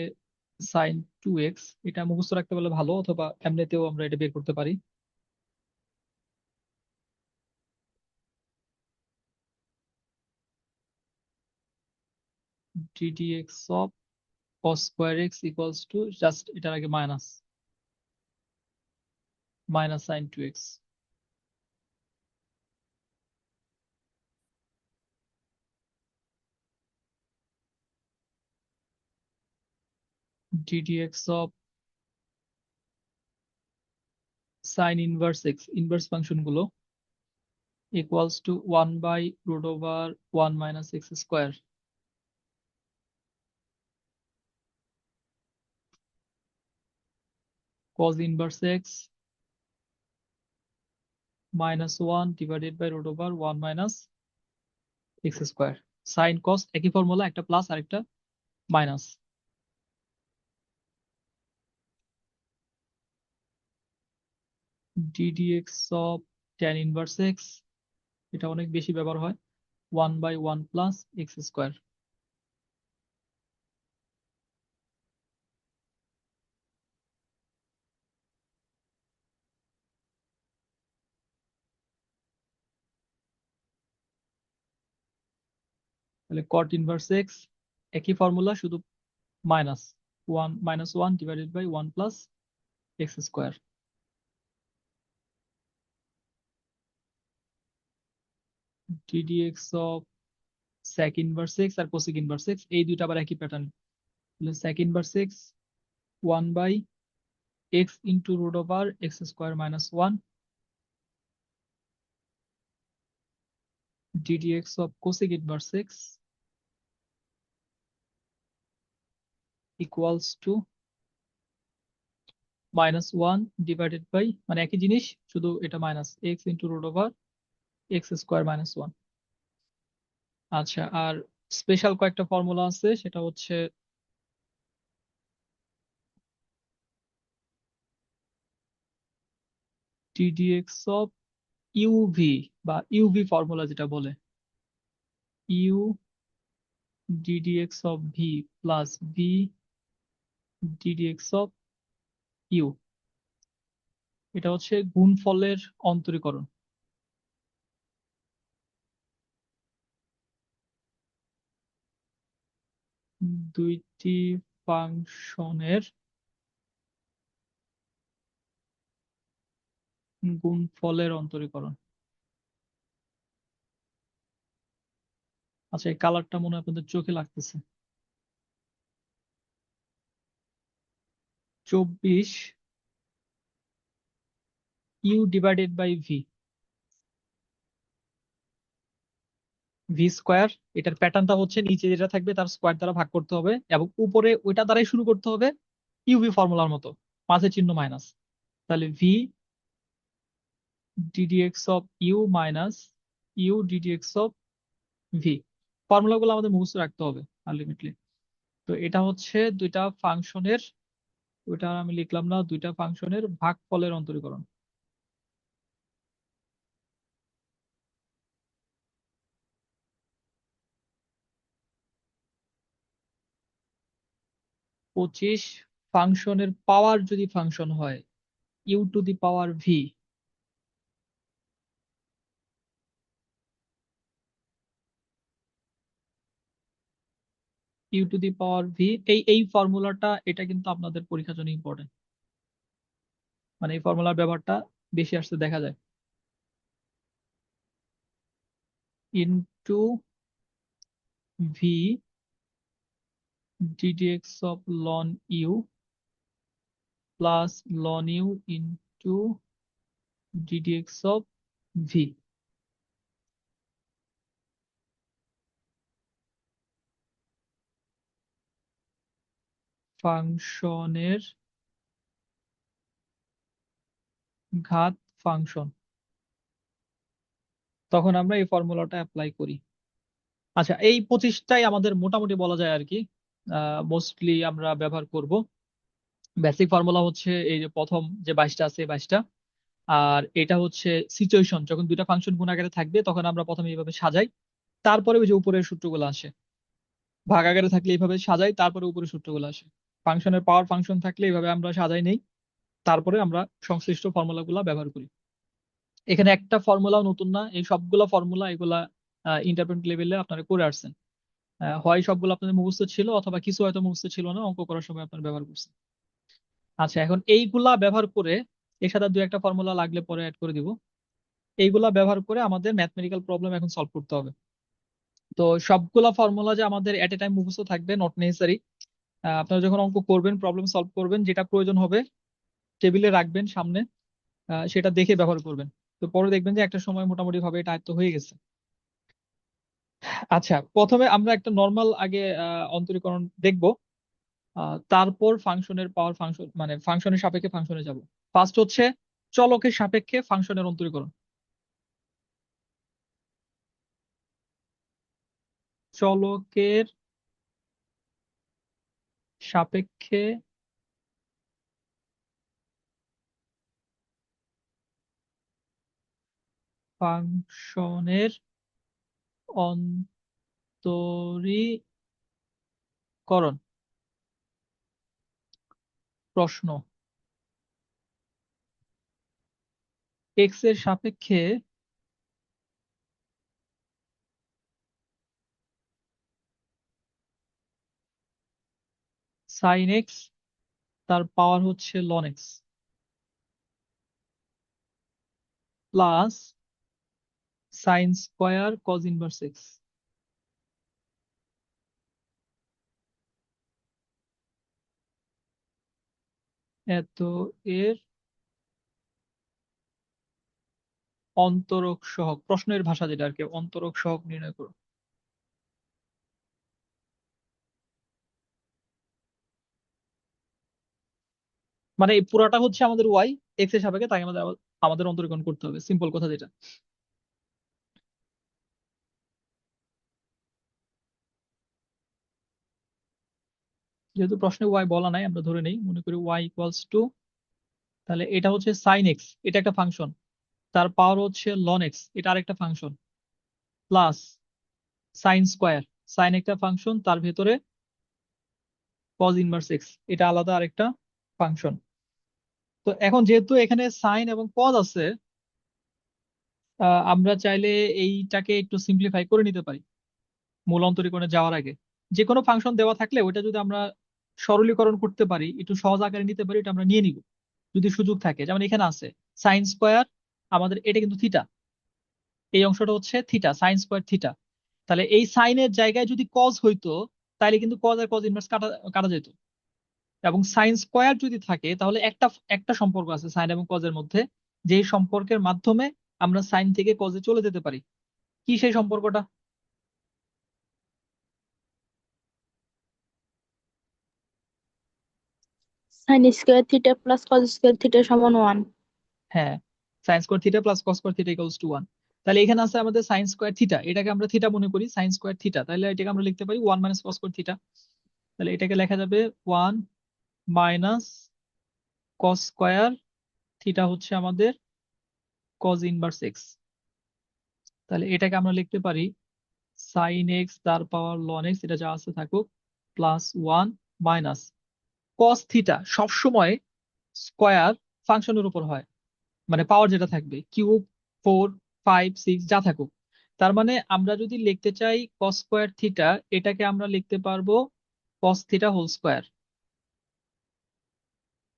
sin 2x, এটা মুখস্থ রাখতে পারলে ভালো, অথবা এমনিতেও আমরা এটা বের করতে পারি। ddx of cos square x equals to just এটার আগে minus, minus sin 2x। ddx of sin inverse x, inverse function গুলো, equals to 1/√1 minus x square। cos inverse x -1 divided by √1 minus x square. Sine cos একই ফর্মুলা, একটা plus আর একটা minus. ddx of tan inverse x, এটা অনেক বেশি ব্যবহার হয়, 1/1 প্লাস এক্স স্কোয়ার। তাহলে cot ইনভার্স এক্স একই ফর্মুলা, শুধু minus -1 divided by 1 plus x square. ddx of sec inverse x আর কোসেক ইনভার্স এক্স, এই দুইটা আবার একই প্যাটার্ন। তাহলে sec inverse x 1/x into √x square minus 1, ddx of cosec inverse x equals to -1 divided by, মানে একই জিনিস, শুধু এটা minus x into √x square minus 1। আচ্ছা, আর স্পেশাল কয়েকটা ফর্মুলা আছে, সেটা হচ্ছে ddx অফ ইউভি বা ইউভি ফর্মুলা যেটা বলে, u ddx of v plus v ddx of u, এটা হচ্ছে গুণফলের অন্তরীকরণ। দুইটি ফাংশনের গুণফলের অন্তরীকরণ। আচ্ছা, এই কালারটা মনে হয় আপনাদের চোখে লাগতেছে। 24 u divided by v, v square, এটার প্যাটার্নটা হচ্ছে নিচে যেটা থাকবে তার স্কোয়ার দ্বারা ভাগ করতে হবে এবং উপরে ওইটা দ্বারাই শুরু করতে হবে, ইউভি ফর্মুলার মতো, মাঝে চিহ্ন মাইনাস। তাহলে v ddx of u minus u ddx of v, ফর্মুলাগুলো আমাদের মুখস্থ রাখতে হবে আলটিমেটলি। তো এটা হচ্ছে দুইটা ফাংশনের, ওইটা আমি লিখলাম না, দুইটা ফাংশনের ভাগফলের অন্তরীকরণ। পঁচিশ ফাংশনের পাওয়ার যদি ফাংশন হয় u to the power v, u to the power v, এই ফর্মুলাটা, এটা কিন্তু আপনাদের পরীক্ষার জন্য ইম্পর্টেন্ট, মানে এই ফর্মুলার ব্যবহারটা বেশি আসতে দেখা যায়। Into v ddx of ln u plus ln u into ddx of v. ফাংশনের ঘাত ফাংশন, তখন আমরা এই ফর্মুলাটা অ্যাপ্লাই করি। আচ্ছা, এই 25টাই আমাদের মোটামুটি বলা যায় আর কি মোস্টলি আমরা ব্যবহার করব। বেসিক ফর্মুলা হচ্ছে এই যে প্রথম যে 22টা আছে, 22টা। আর এটা হচ্ছে সিচুয়েশন, যখন দুইটা ফাংশন গুণ আকারে থাকবে তখন আমরা প্রথমে এইভাবে সাজাই, তারপরে ওই যে উপরের সূত্রগুলো আসে। ভাগ আকারে থাকলে এইভাবে সাজাই, তারপরে উপরের সূত্রগুলো আসে। ফাংশনের পাওয়ার ফাংশন থাকলে এইভাবে আমরা সাজাই নেই, তারপরে আমরা সংশ্লিষ্ট ফর্মুলাগুলো ব্যবহার করি। এখানে একটা ফর্মুলাও নতুন না, এই সবগুলা ফর্মুলা এগুলা ইন্টারমিডিয়েট লেভেলে আপনারা করে আসছেন। হয় সবগুলো আপনাদের মুখস্থ ছিল, অথবা কিছু হয়তো মুখস্থ ছিল না, অঙ্ক করার সময় আপনারা ব্যবহার করছেন। আচ্ছা, এখন এইগুলা ব্যবহার করে, এর সাথে দু একটা ফর্মুলা লাগলে পরে অ্যাড করে দিব, এইগুলা ব্যবহার করে আমাদের ম্যাথমেটিক্যাল প্রবলেম এখন সলভ করতে হবে। তো সবগুলা ফর্মুলা যে আমাদের এট এ টাইম মুখস্থ থাকবে নট নেসেসারি। আপনারা যখন অঙ্ক করবেন, প্রবলেম সলভ করবেন, যেটা প্রয়োজন হবে টেবিলে রাখবেন সামনে, সেটা দেখে ব্যবহার করবেন। তো পরে দেখবেন যে একটা সময় মোটামুটি ভাবে এটা আয়ত্ত হয়ে গেছে। আচ্ছা, প্রথমে আমরা একটা নর্মাল আগে অন্তরীকরণ দেখব, তারপর ফাংশনের পাওয়ার ফাংশন, মানে ফাংশনের সাপেক্ষে ফাংশনে যাব। ফার্স্ট হচ্ছে চলকের সাপেক্ষে ফাংশনের অন্তরীকরণ। চলকের সাপেক্ষে ফাংশনের অন্তরীকরণ। প্রশ্ন, এক্স এর সাপেক্ষে সাইন এক্স তার পাওয়ার হচ্ছে ln x plus sine square cos inverse x. এত এর অন্তরক সহগ, প্রশ্নের ভাষা যেটা আর কি, অন্তরক সহগ নির্ণয় করো। মানে এই পুরাটা হচ্ছে আমাদের ওয়াই, এক্স এর সাপেক্ষে, তাই আমাদের আমাদের অন্তরীকরণ করতে হবে, সিম্পল কথা যেটা। যেহেতু প্রশ্নে ওয়াই বলা নাই, আমরা ধরে নেই, মনে করি ওয়াই ইকুয়ালস টু, তাহলে এটা হচ্ছে সাইন এক্স, এটা একটা ফাংশন, তার পাওয়ার হচ্ছে লন এক্স, এটা আরেকটা function, plus sine square, sine একটা ফাংশন, তার ভেতরে কজ ইনভার্স এক্স, এটা আলাদা আরেকটা ফাংশন। তো এখন যেহেতু এখানে সাইন এবং কজ আছে, আমরা চাইলে এইটাকে একটু সিম্পলিফাই করে নিতে পারি মূল অন্তরীকরণে যাওয়ার আগে। যে কোনো ফাংশন দেওয়া থাকলে ওইটা যদি আমরা সরলীকরণ করতে পারি, একটু সহজ আকারে নিতে পারি, এটা আমরা নিয়ে নিব যদি সুযোগ থাকে। যেমন এখানে আছে সাইন স্কোয়ার, আমাদের এটা কিন্তু থিটা, এই অংশটা হচ্ছে থিটা, সাইন স্কোয়ার থিটা। তাহলে এই সাইনের জায়গায় যদি কজ হইতো, তাহলে কিন্তু কজ আর কজ ইনভার্স কাটা কাটা যেত। এবং সাইন স্কোয়ার যদি থাকে, তাহলে একটা একটা সম্পর্ক আছে সাইন এবং কজের মধ্যে, যেই সম্পর্কের মাধ্যমে আমরা সাইন থেকে কজে চলে যেতে পারি। কি সেই সম্পর্কটা? Sign square theta plus cos square theta সমান 1। হ্যাঁ, sign square theta plus cos square theta equals to 1। তাহলে এখানে আছে আমাদের সাইন স্কোয়ার থিটা, এটাকে আমরা থিটা মনে করি, সাইন স্কোয়ার থিটা, তাহলে এটাকে আমরা লিখতে পারি 1 মাইনাস কস স্কোয়ার থিটা। তাহলে এটাকে লেখা যাবে 1 মাইনাস কস স্কোয়ার থিটা হচ্ছে আমাদের কজ ইনভার্স এক্স। তাহলে এটাকে আমরা লিখতে পারি সাইন এক্স তার পাওয়ার লন এক্স, এটা যা আছে থাকুক, প্লাস 1 মাইনাস কস থিটা। সবসময় স্কোয়ার ফাংশনের উপর হয়, মানে পাওয়ার যেটা থাকবে, কিউব, 4, 5, 6 যা থাকুক। তার মানে আমরা যদি লিখতে চাই কস স্কোয়ার থিটা, এটাকে আমরা লিখতে পারবো কস থিটা হোল স্কোয়ার,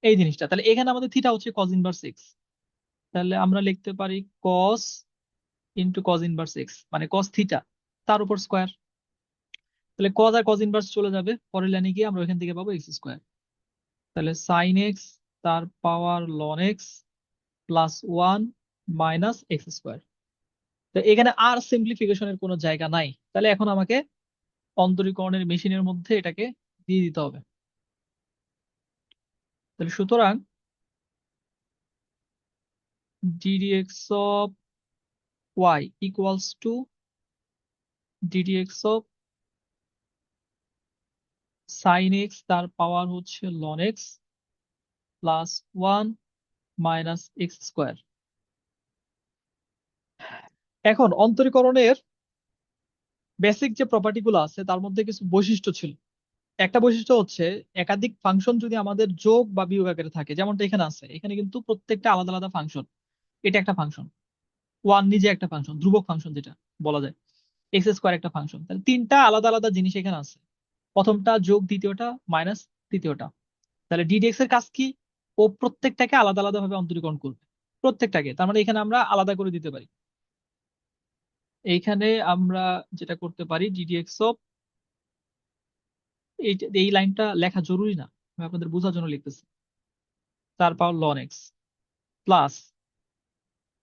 এই জিনিসটা। তাহলে এখানে আমাদের থিটা হচ্ছে কজ ইনভার্স এক্স, তাহলে আমরা লিখতে পারি কস ইন্টু কজ ইনভার্স এক্স, মানে কস থিটা তার উপর স্কোয়ার। তাহলে কজ আর কজ ইনভার্স চলে যাবে, পরের লাইনে গিয়ে আমরা ওইখান থেকে পাবো এক্স স্কোয়ার। তাহলে সাইন এক্স তার পাওয়ার loan x plus 1 minus x square. তো এখানে আর সিম্পলিফিকেশনের কোনো জায়গা নাই, তাহলে এখন আমাকে অন্তরীকরণের মেশিনের মধ্যে এটাকে দিয়ে দিতে হবে। তাহলে সুতরাং ddx of y equals to ddx of sine x তার পাওয়ার হচ্ছে ln x plus 1 minus x square. এখন অন্তরীকরণের বেসিক যে প্রপার্টি গুলো আছে তার মধ্যে কিছু বৈশিষ্ট্য ছিল। একটা বৈশিষ্ট্য হচ্ছে একাধিক ফাংশন যদি আমাদের যোগ বা বিয়োগ আকারে থাকে, যেমনটা এখানে আছে, এখানে কিন্তু প্রত্যেকটা আলাদা আলাদা ফাংশন। এটা একটা ফাংশন, ওয়ান নিজে একটা ফাংশন, ধ্রুবক ফাংশন যেটা বলা যায়, এক্স স্কোয়ার একটা ফাংশন। তাহলে তিনটা আলাদা আলাদা জিনিস এখানে আছে, প্রথমটা যোগ, দ্বিতীয়টা মাইনাস, তৃতীয়টা। তাহলে ডিডিএক্স এর কাজ কি? ও প্রত্যেকটাকে আলাদা আলাদা ভাবে অন্তরীকরণ করবে, প্রত্যেকটাকে। তার মানে এখানে আমরা আলাদা করে দিতে পারি। এইখানে আমরা যেটা করতে পারি ডিডিএক্স অফ, এই লাইনটা লেখা জরুরি না, আমি আপনাদের বোঝার জন্য লিখতেছি, তার পাওয়ার loan x plus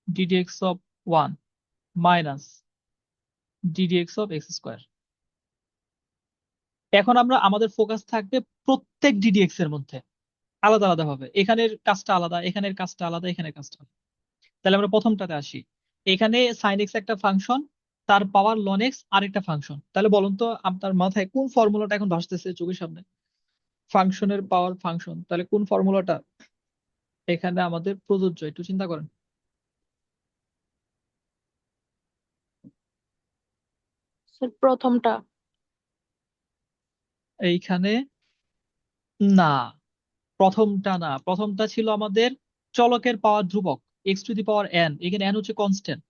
ddx of 1 minus ddx of x square. এখন আমরা আমাদের ফোকাস থাকবে প্রত্যেক ডিডিএক্স এর মধ্যে আলাদা আলাদা ভাবে, এখানের কাজটা আলাদা, এখানের কাজটা আলাদা, এখানের কাজটা আলাদা। তাহলে আমরা প্রথমটাতে আসি। এখানে সাইন এক্স একটা ফাংশন, তার পাওয়ার লন এক্স আরেকটা ফাংশন। তাহলে বলুন তো আপনার মাথায় কোন ফর্মুলাটা এখন ভাসতেছে চোখের সামনে? ফাংশনের পাওয়ার ফাংশন, তাহলে কোন ফর্মুলাটা এখানে আমাদের প্রযোজ্য? একটু চিন্তা করেন। স্যার প্রথমটা। এইখানে না, প্রথমটা না, প্রথমটা ছিল আমাদের চলকের পাওয়ার ধ্রুবক x to the power N. এখানে এন হচ্ছে কনস্ট্যান্ট,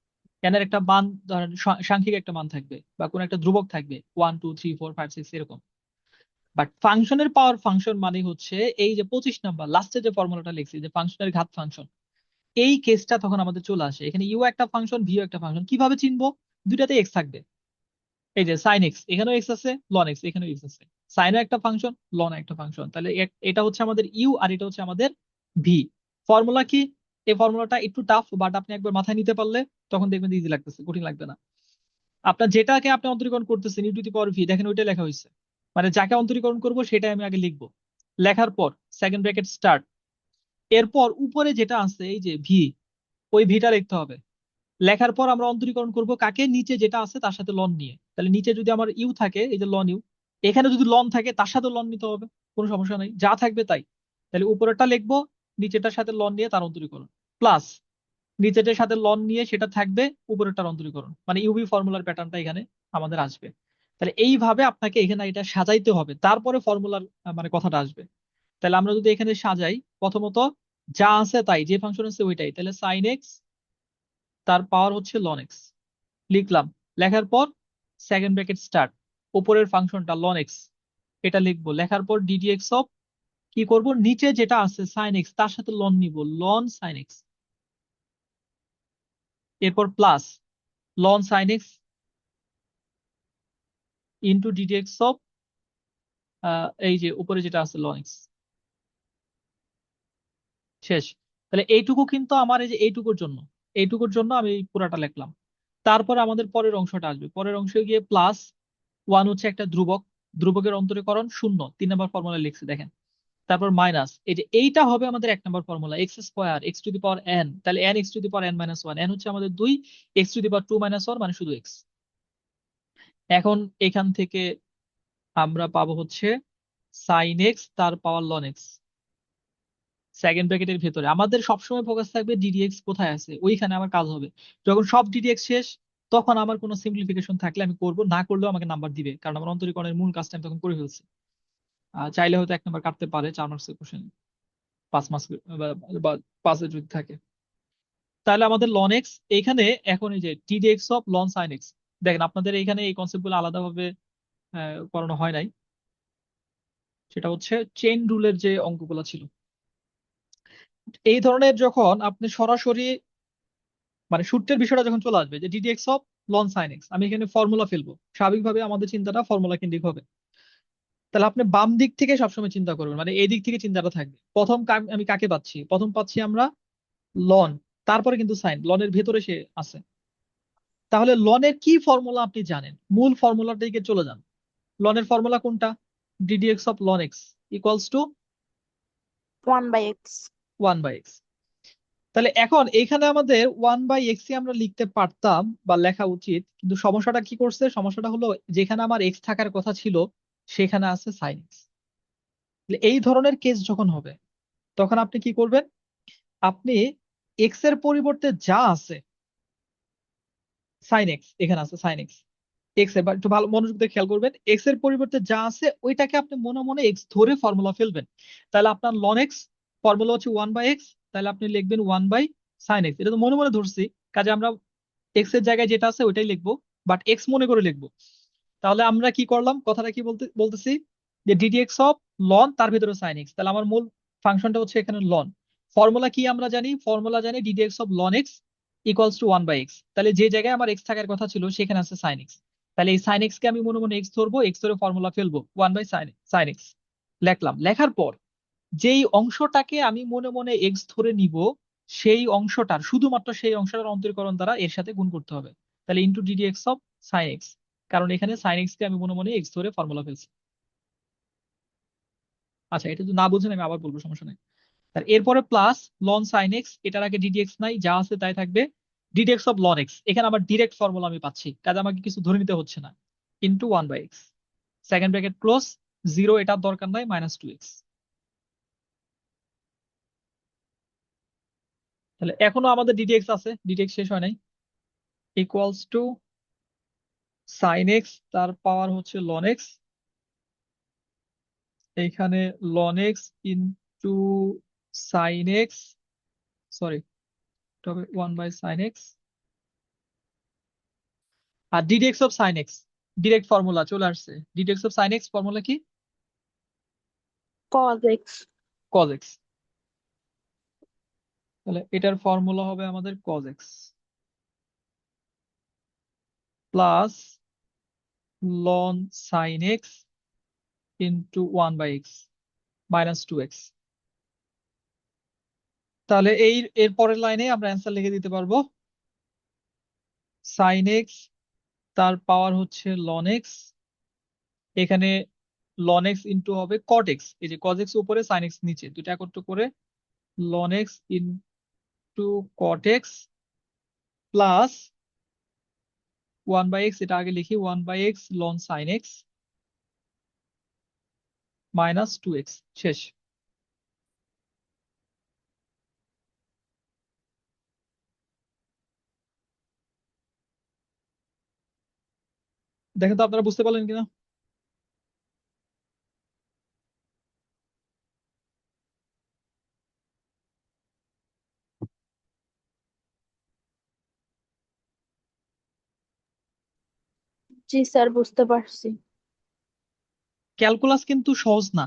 এন এর একটা মান ধরেন সাংখ্যিক একটা মান থাকবে বা কোন একটা ধ্রুবক থাকবে, 1 2 3 4 5 6 এরকম। বাট ফাংশনের পাওয়ার ফাংশন মানে হচ্ছে এই যে 25 নাম্বার লাস্টে যে ফর্মুলাটা লিখছি, যে ফাংশনের ঘাত ফাংশন, এই কেসটা তখন আমাদের চলে আসে। এখানে ইউ একটা ফাংশন, ভিও একটা ফাংশন, কিভাবে চিনবো? দুইটাতে এক্স থাকবে। এই যে সাইন এক্স, এখানেও এক্স আছে, লন এক্স এখানেও এক্স আছে। সাইনও একটা ফাংশন, লন একটা ফাংশন, তাহলে এটা হচ্ছে আমাদের ইউ আর এটা হচ্ছে আমাদের ভি। ফর্মুলা কি? এই ফর্মুলাটা একটু টাফ, বাট আপনি একবার মাথায় নিতে পারলে তখন দেখবেন ইজি লাগতেছে, কঠিন লাগবে না। আপনার যেটাকে আপনি অন্তরীকরণ করতেছেন u to the power v, দেখেন ওইটা লেখা হয়েছে। মানে যাকে অন্তরীকরণ করবো সেটাই আমি আগে লিখবো। লেখার পর সেকেন্ড ব্র্যাকেট স্টার্ট, এরপর উপরে যেটা আছে এই যে ভি, ওই ভিটা লিখতে হবে। লেখার পর আমরা অন্তরীকরণ করব কাকে? নিচে যেটা আছে তার সাথে লন নিয়ে। তাহলে নিচে যদি আমার ইউ থাকে, এই যে লন ইউ, এখানে যদি লন থাকে তার সাথে লন নিতে হবে, কোনো সমস্যা নাই, যা থাকবে তাই। তাহলে উপরেরটা লিখবো, নিচেটার সাথে লন নিয়ে তার অন্তরীকরণ, প্লাস নিচেটার সাথে লন নিয়ে সেটা থাকবে উপরেরটার অন্তরীকরণ, মানে ইউভি ফর্মুলার প্যাটার্নটা এখানে আমাদের আসবে। তাহলে এইভাবে আপনাকে এখানে এটা সাজাইতে হবে, তারপরে ফর্মুলার মানে কথাটা আসবে। তাহলে আমরা যদি এখানে সাজাই, প্রথমত যা আছে তাই, যে ফাংশন আছে ওইটাই, তাহলে সাইন এক্স তার পাওয়ার হচ্ছে লন এক্স লিখলাম। লেখার পর সেকেন্ড ব্র্যাকেট স্টার্ট, উপরের ফাংশনটা লন এক্স এটা লিখবো। লেখার পর ডিডিএক্স অফ কি করব? নিচে যেটা আছে সাইন এক্স তার সাথে লন নিব, লন সাইন এক্স। এরপর plus loan sine x into ddx of এই যে উপরে যেটা আছে লন এক্স। শেষ। তাহলে এইটুকু কিন্তু আমার এই যে এইটুকুর জন্য আমি এই পুরাটা লিখলাম। তারপর আমাদের পরের অংশটা আসবে, পরের অংশে গিয়ে প্লাস ওয়ান হচ্ছে একটা ধ্রুবক, ধ্রুবকের অন্তরীকরণ শূন্য, 3 নম্বর ফর্মুলা লিখছি দেখেন। তারপর মাইনাস, এই যে এইটা হবে আমাদের 1 নম্বর formula, x square x to the power n, তাহলে n x to the power n minus one, n হচ্ছে আমাদের 2, এক্স টু দি পাওয়ার 2 - 1 মানে শুধু এক্স। এখন এখান থেকে আমরা পাবো হচ্ছে সাইন এক্স তার পাওয়ার লন এক্স। সেকেন্ড ব্র্যাকেটের ভেতরে আমাদের সবসময় ফোকাস থাকবে ডিডিএক্স কোথায় আছে, ওইখানে আমার কাজ হবে। যখন সব ডিডিএক্স শেষ, তখন আমার কোনো সিম্পলিফিকেশন থাকলে আমি করব, না করলেও আমাকে নাম্বার দিবে, কারণ আমার অন্তরীকরণের মূল কাজটা আমি তখন করে ফেলছি। চাইলে হয়তো 1 নম্বর কাটতে পারে 4 মার্কসের কোশ্চেন, 5 মার্কস বা 5 যদি থাকে। তাহলে আমাদের লন এক্স এইখানে এখন এই যে d d x of loan sine x, দেখেন আপনাদের এইখানে এই কনসেপ্ট গুলো আলাদাভাবে করানো হয় নাই। সেটা হচ্ছে চেইন রুলের যে অঙ্কগুলো ছিল, এই ধরনের যখন আপনি সরাসরি মানে সূত্রের বিষয়টা যখন চলে আসবে যে d d x of loan sine x, আমি এখানে ফর্মুলা ফেলবো, স্বাভাবিকভাবে আমাদের চিন্তাটা ফর্মুলা কেন্দ্রিক হবে। তাহলে আপনি বাম দিক থেকে সবসময় চিন্তা করবেন, মানে এই দিক থেকে চিন্তাটা থাকবে। প্রথম আমি কাকে পাচ্ছি? প্রথম পাচ্ছি আমরা লন, তারপরে কিন্তু সাইন, লনের ভেতরে সে আছে। তাহলে লনের কি ফর্মুলা আপনি জানেন? মূল ফর্মুলার দিকে চলে যান। লনের ফর্মুলা কোনটা? Ddx of ln x equals to 1/x। 1/x। তাহলে এখন এখানে আমাদের 1/x আমরা লিখতে পারতাম বা লেখা উচিত, কিন্তু সমস্যাটা কি করছে? সমস্যাটা হলো যেখানে আমার এক্স থাকার কথা ছিল সেখানে আছে সাইন এক্স। এই ধরনের কেস যখন হবে তখন আপনি কি করবেন? আপনি এক্স এর পরিবর্তে যা আছে সাইন এক্স, এখানে আছে সাইন এক্স, এক্স এর একটু ভালো মনোযোগ দিয়ে খেয়াল করবেন, এক্স এর পরিবর্তে যা আছে ওইটাকে আপনি মনে মনে এক্স ধরে ফর্মুলা ফেলবেন। তাহলে আপনার লন এক্স ফর্মুলা হচ্ছে 1/x, তাহলে আপনি লিখবেন 1/sin এক্স। এটা তো মনে মনে ধরছি, কাজে আমরা এক্স এর জায়গায় যেটা আছে ওইটাই লিখবো, বাট এক্স মনে করে লিখবো। তাহলে আমরা কি করলাম, কথাটা কি বলতেছি যে ডিডিএক্স অফ লন তার ভিতরে সাইন এক্স, তাহলে আমার মূল ফাংশনটা হচ্ছে এখানে লন। ফর্মুলা কি আমরা জানি? ফর্মুলা জানি ddx of ln x equals to 1/x। তাহলে যে জায়গায় আমার এক্স থাকার কথা ছিল সেখানে আছে সাইন এক্স, তাহলে এই সাইন এক্স কে আমি মনে মনে এক্স ধরবো, এক্স ধরে ফর্মুলা ফেলবো 1/sin এক্স। লেখলাম, লেখার পর যেই অংশটাকে আমি মনে মনে এক্স ধরে নিব, সেই অংশটার শুধুমাত্র সেই অংশটার অন্তরীকরণ দ্বারা এর সাথে গুণ করতে হবে। তাহলে into ddx of sine x, কারণ এখানে সাইন এক্স কে আমি মনে মনে এক্স ধরে ফর্মুলা ফেলছি। আচ্ছা, এটা যদি না বুঝেন আমি আবার বলবো, সমস্যা নেই। তার এরপরে প্লাস লন সাইন এক্স, এটার আগে ডিডিএক্স নাই, যা আছে তাই থাকবে। ডিডি অফ লন এক্স, এখানে আমার ডিরেক্ট ফর্মুলা আমি পাচ্ছি, কাজে আমাকে কিছু ধরে নিতে হচ্ছে না, into 1/x, second bracket close, 0 এটার দরকার নাই, -2x। তাহলে এখনো আমাদের ডিডিএক্স আছে, ডিডিএক্স শেষ হয় নাই, ইকুয়ালস টু সাইন এক্স তার পাওয়ার হচ্ছে লন এক্স, এইখানে ln x into sine x, sorry তবে 1/sin x, আর d d x of sine x direct formula চলে আসছে। D d x of sine x formula কি? cos x cos x। তাহলে এটার ফর্মুলা হবে আমাদের cos x plus loan sine x into 1/x -2x। তাহলে এর পরের লাইনে আমরা অ্যান্সার লিখে দিতে পারবো, সাইন এক্স তার পাওয়ার হচ্ছে লন এক্স, এখানে লন এক্স ইন্টু হবে কট এক্স, এই যে কজ এক্স উপরে সাইন এক্স নিচে, দুটো একত্র করে ln x into cot x plus 1/x, এটা আগে লিখি, 1/x loan sine x -2x, শেষ। দেখেন তো আপনারা বুঝতে পারলেন কিনা। জি স্যার, বুঝতে পারছি। ক্যালকুলাস কিন্তু সহজ না,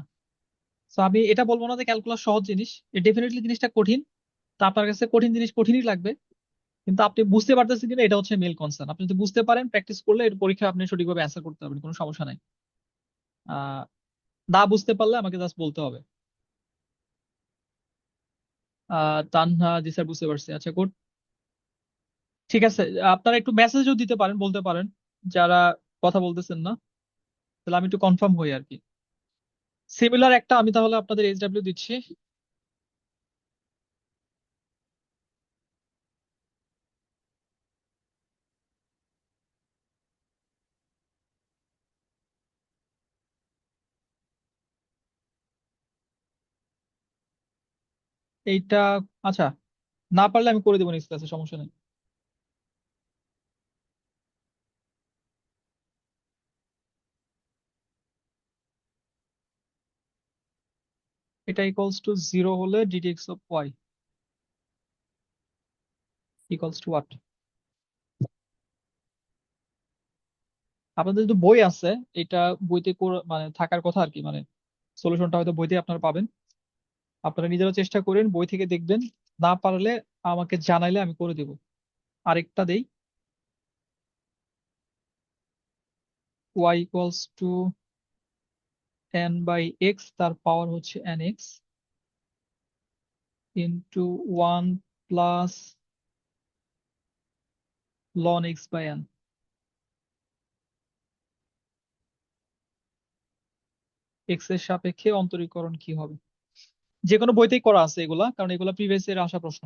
তো আমি এটা বলবো না যে ক্যালকুলাস সহজ জিনিস, ডেফিনেটলি জিনিসটা কঠিন। তা আপনার কাছে কঠিন জিনিস কঠিনই লাগবে, কিন্তু আপনি বুঝতে পারতেছেন কিনা এটা হচ্ছে মেল কনসার্ন। আপনি যদি বুঝতে পারেন, প্র্যাকটিস করলে এর পরীক্ষা আপনি সঠিকভাবে অ্যান্সার করতে পারবেন, কোনো সমস্যা নাই। আহ না বুঝতে পারলে আমাকে জাস্ট বলতে হবে। তানহা, জি স্যার বুঝতে পারছি, আচ্ছা গুড, ঠিক আছে। আপনারা একটু মেসেজও দিতে পারেন, বলতে পারেন যারা কথা বলতেছেন না, তাহলে আমি একটু কনফার্ম হই আর কি। সিমিলার একটা আমি তাহলে আপনাদের এইচডব্লিউ দিচ্ছি। এইটা আচ্ছা, না পারলে আমি করে দেবো নেক্সট ক্লাসে, সমস্যা নেই। এটা ইকুয়ালস টু 0 হলে d d x of y equals to what? আপনাদের যদি বই আছে, এটা বইতে মানে থাকার কথা আর কি, মানে সলিউশনটা হয়তো বইতে আপনারা পাবেন। আপনারা নিজেরা চেষ্টা করেন, বই থেকে দেখবেন, না পারলে আমাকে জানাইলে আমি করে দেব। আরেকটা দেই, ওয়াই ইকুয়ালস টু n/x তার পাওয়ার হচ্ছে nx into 1 plus ln x/n। X এর সাপেক্ষে অন্তরীকরণ কি হবে? যে কোনো বইতেই করা আছে এগুলা, কারণ এগুলা প্রিভিয়াস এর আসা প্রশ্ন।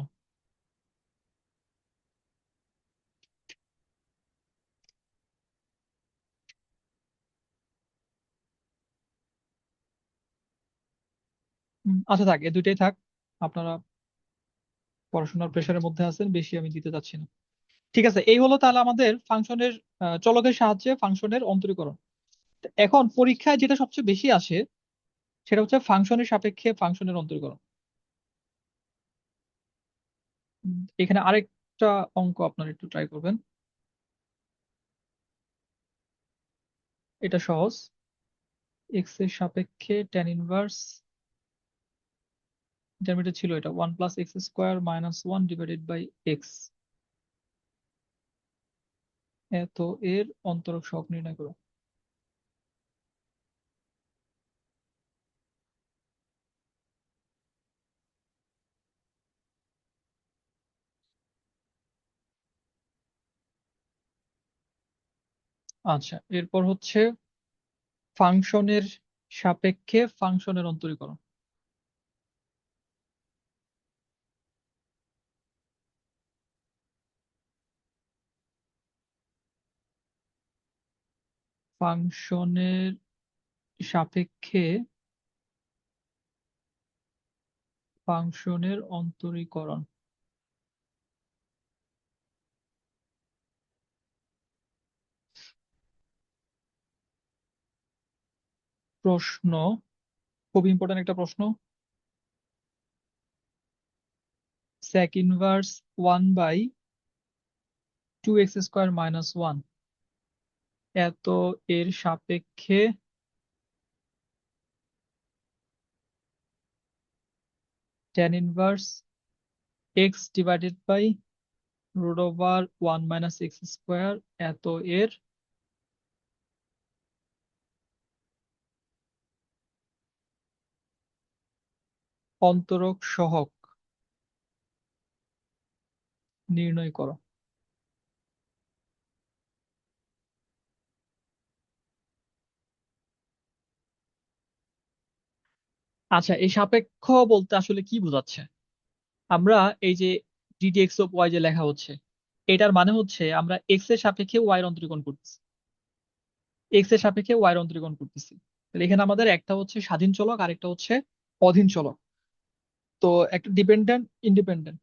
আচ্ছা থাক, এই দুইটাই থাক, আপনারা পড়াশোনার প্রেশারের মধ্যে আছেন, বেশি আমি দিতে চাচ্ছি না। ঠিক আছে, এই হলো তাহলে আমাদের ফাংশনের, চলকের সাহায্যে ফাংশনের অন্তরীকরণ। তো এখন পরীক্ষায় যেটা সবচেয়ে বেশি আসে সেটা হচ্ছে ফাংশনের সাপেক্ষে ফাংশনের অন্তরীকরণ। এখানে আরেকটা অঙ্ক আপনারা একটু ট্রাই করবেন, এটা সহজ। এক্স এর সাপেক্ষে ট্যান ইনভার্স, ইন্টারমিডিয়েট ছিল এটা, 1 + x² - 1 / x, এত এর অন্তরক সহগ নির্ণয় করো। আচ্ছা, এরপর হচ্ছে ফাংশনের সাপেক্ষে ফাংশনের অন্তরীকরণ। ফাংশনের সাপেক্ষে ফাংশনের অন্তরীকরণ। প্রশ্ন, খুব ইম্পর্টেন্ট একটা প্রশ্ন। sec ইনভার্স 1/2x² - 1 এত এর সাপেক্ষে tan inverse x divided by √1 - x² এত এর অন্তরক সহগ নির্ণয় করো। আচ্ছা, এই সাপেক্ষ বলতে আসলে কি বোঝাচ্ছে? আমরা এই যে ddx অফ y যে লেখা হচ্ছে, এটার মানে হচ্ছে আমরা x এর সাপেক্ষে y এর অন্তরীকরণ করতেছি, x এর সাপেক্ষে y এর অন্তরীকরণ করতেছি। তাহলে এখানে আমাদের একটা হচ্ছে স্বাধীন চলক আর একটা হচ্ছে অধীন চলক। তো একটা ডিপেন্ডেন্ট ইন্ডিপেন্ডেন্ট।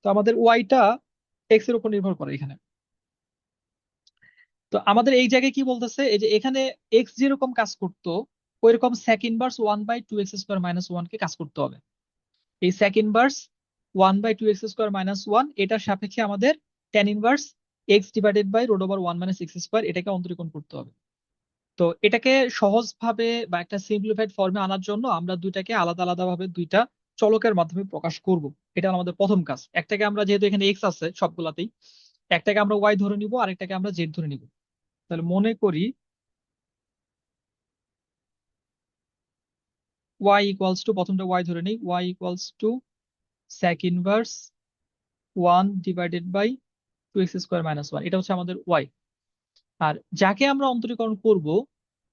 তো আমাদের ওয়াইটা এক্স এর উপর নির্ভর করে এখানে। তো আমাদের এই জায়গায় কি বলতেছে, এই যে এখানে এক্স যেরকম কাজ করতো ওই রকম sec ইনভার্স 1/2x² - 1 কে কাজ করতে হবে। এই sec ইনভার্স 1/2x² - 1 এটার সাপেক্ষে আমাদের tan inverse x divided by √1 - x² এটাকে অন্তরীকরণ করতে হবে। তো এটাকে সহজভাবে বা একটা সিম্পলিফাইড ফর্মে আনার জন্য আমরা দুইটাকে আলাদা আলাদা ভাবে দুইটা চলকের মাধ্যমে প্রকাশ করব। এটা হলো আমাদের প্রথম কাজ। একটাকে আমরা, যেহেতু এখানে এক্স আছে সবগুলাতেই, একটাকে আমরা ওয়াই ধরে নিব আর একটাকে আমরা জেড ধরে নিব। তাহলে মনে করি ওয়াই ইকুয়ালস টু, প্রথমটা ওয়াই ধরে নিই, y equals to sec inverse 1 divided by 2x² - 1 এটা হচ্ছে আমাদের ওয়াই। আর যাকে আমরা অন্তরীকরণ করব,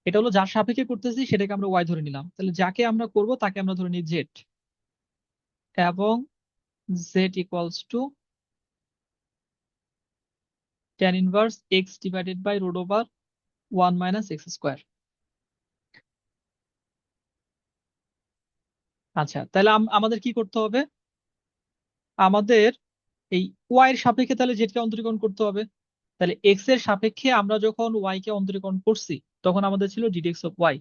এটা হলো যার সাপেক্ষে করতেছি সেটাকে আমরা ওয়াই ধরে নিলাম। তাহলে যাকে আমরা করব তাকে আমরা ধরে নিই জেড, এবং z equals to tan inverse x divided by √1 - x²। আচ্ছা, তাহলে আমাদের কি করতে হবে? আমাদের এই ওয়াই এর সাপেক্ষে তাহলে জেড কে অন্তরীকরণ করতে হবে। তাহলে এক্স এর সাপেক্ষে আমরা যখন ওয়াই কে অন্তরীকরণ করছি তখন আমাদের ছিল ddx অফ ওয়াই।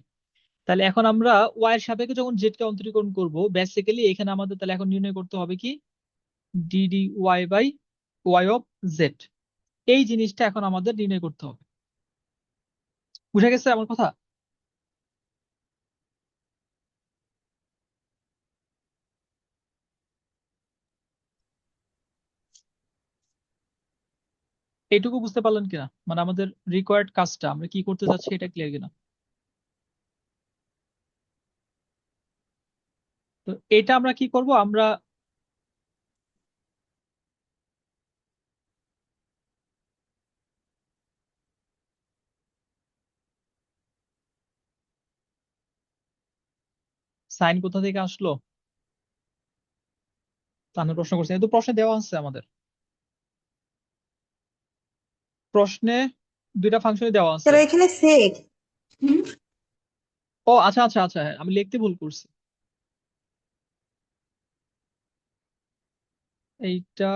তাহলে এখন আমরা ওয়াই এর সাপেক্ষে যখন জেড কে অন্তরীকরণ করব, বেসিক্যালি এখানে আমাদের তাহলে এখন নির্ণয় করতে হবে কি dy by y of z. এই জিনিসটা এখন আমাদের নির্ণয় করতে হবে। বুঝা গেছে আমার কথা? এইটুকু বুঝতে পারলেন কিনা? মানে আমাদের রিকোয়ার্ড কাজটা আমরা কি করতে যাচ্ছি এটা ক্লিয়ার কিনা? তো এটা আমরা কি করব, আমরা সাইন কোথা থেকে আসলো তাহলে প্রশ্ন করছি, কিন্তু প্রশ্নে দেওয়া আছে আমাদের, প্রশ্নে দুইটা ফাংশনই দেওয়া আছে। স্যার এখানে সেক। ও আচ্ছা আচ্ছা আচ্ছা, হ্যাঁ আমি লিখতে ভুল করছি। এইটা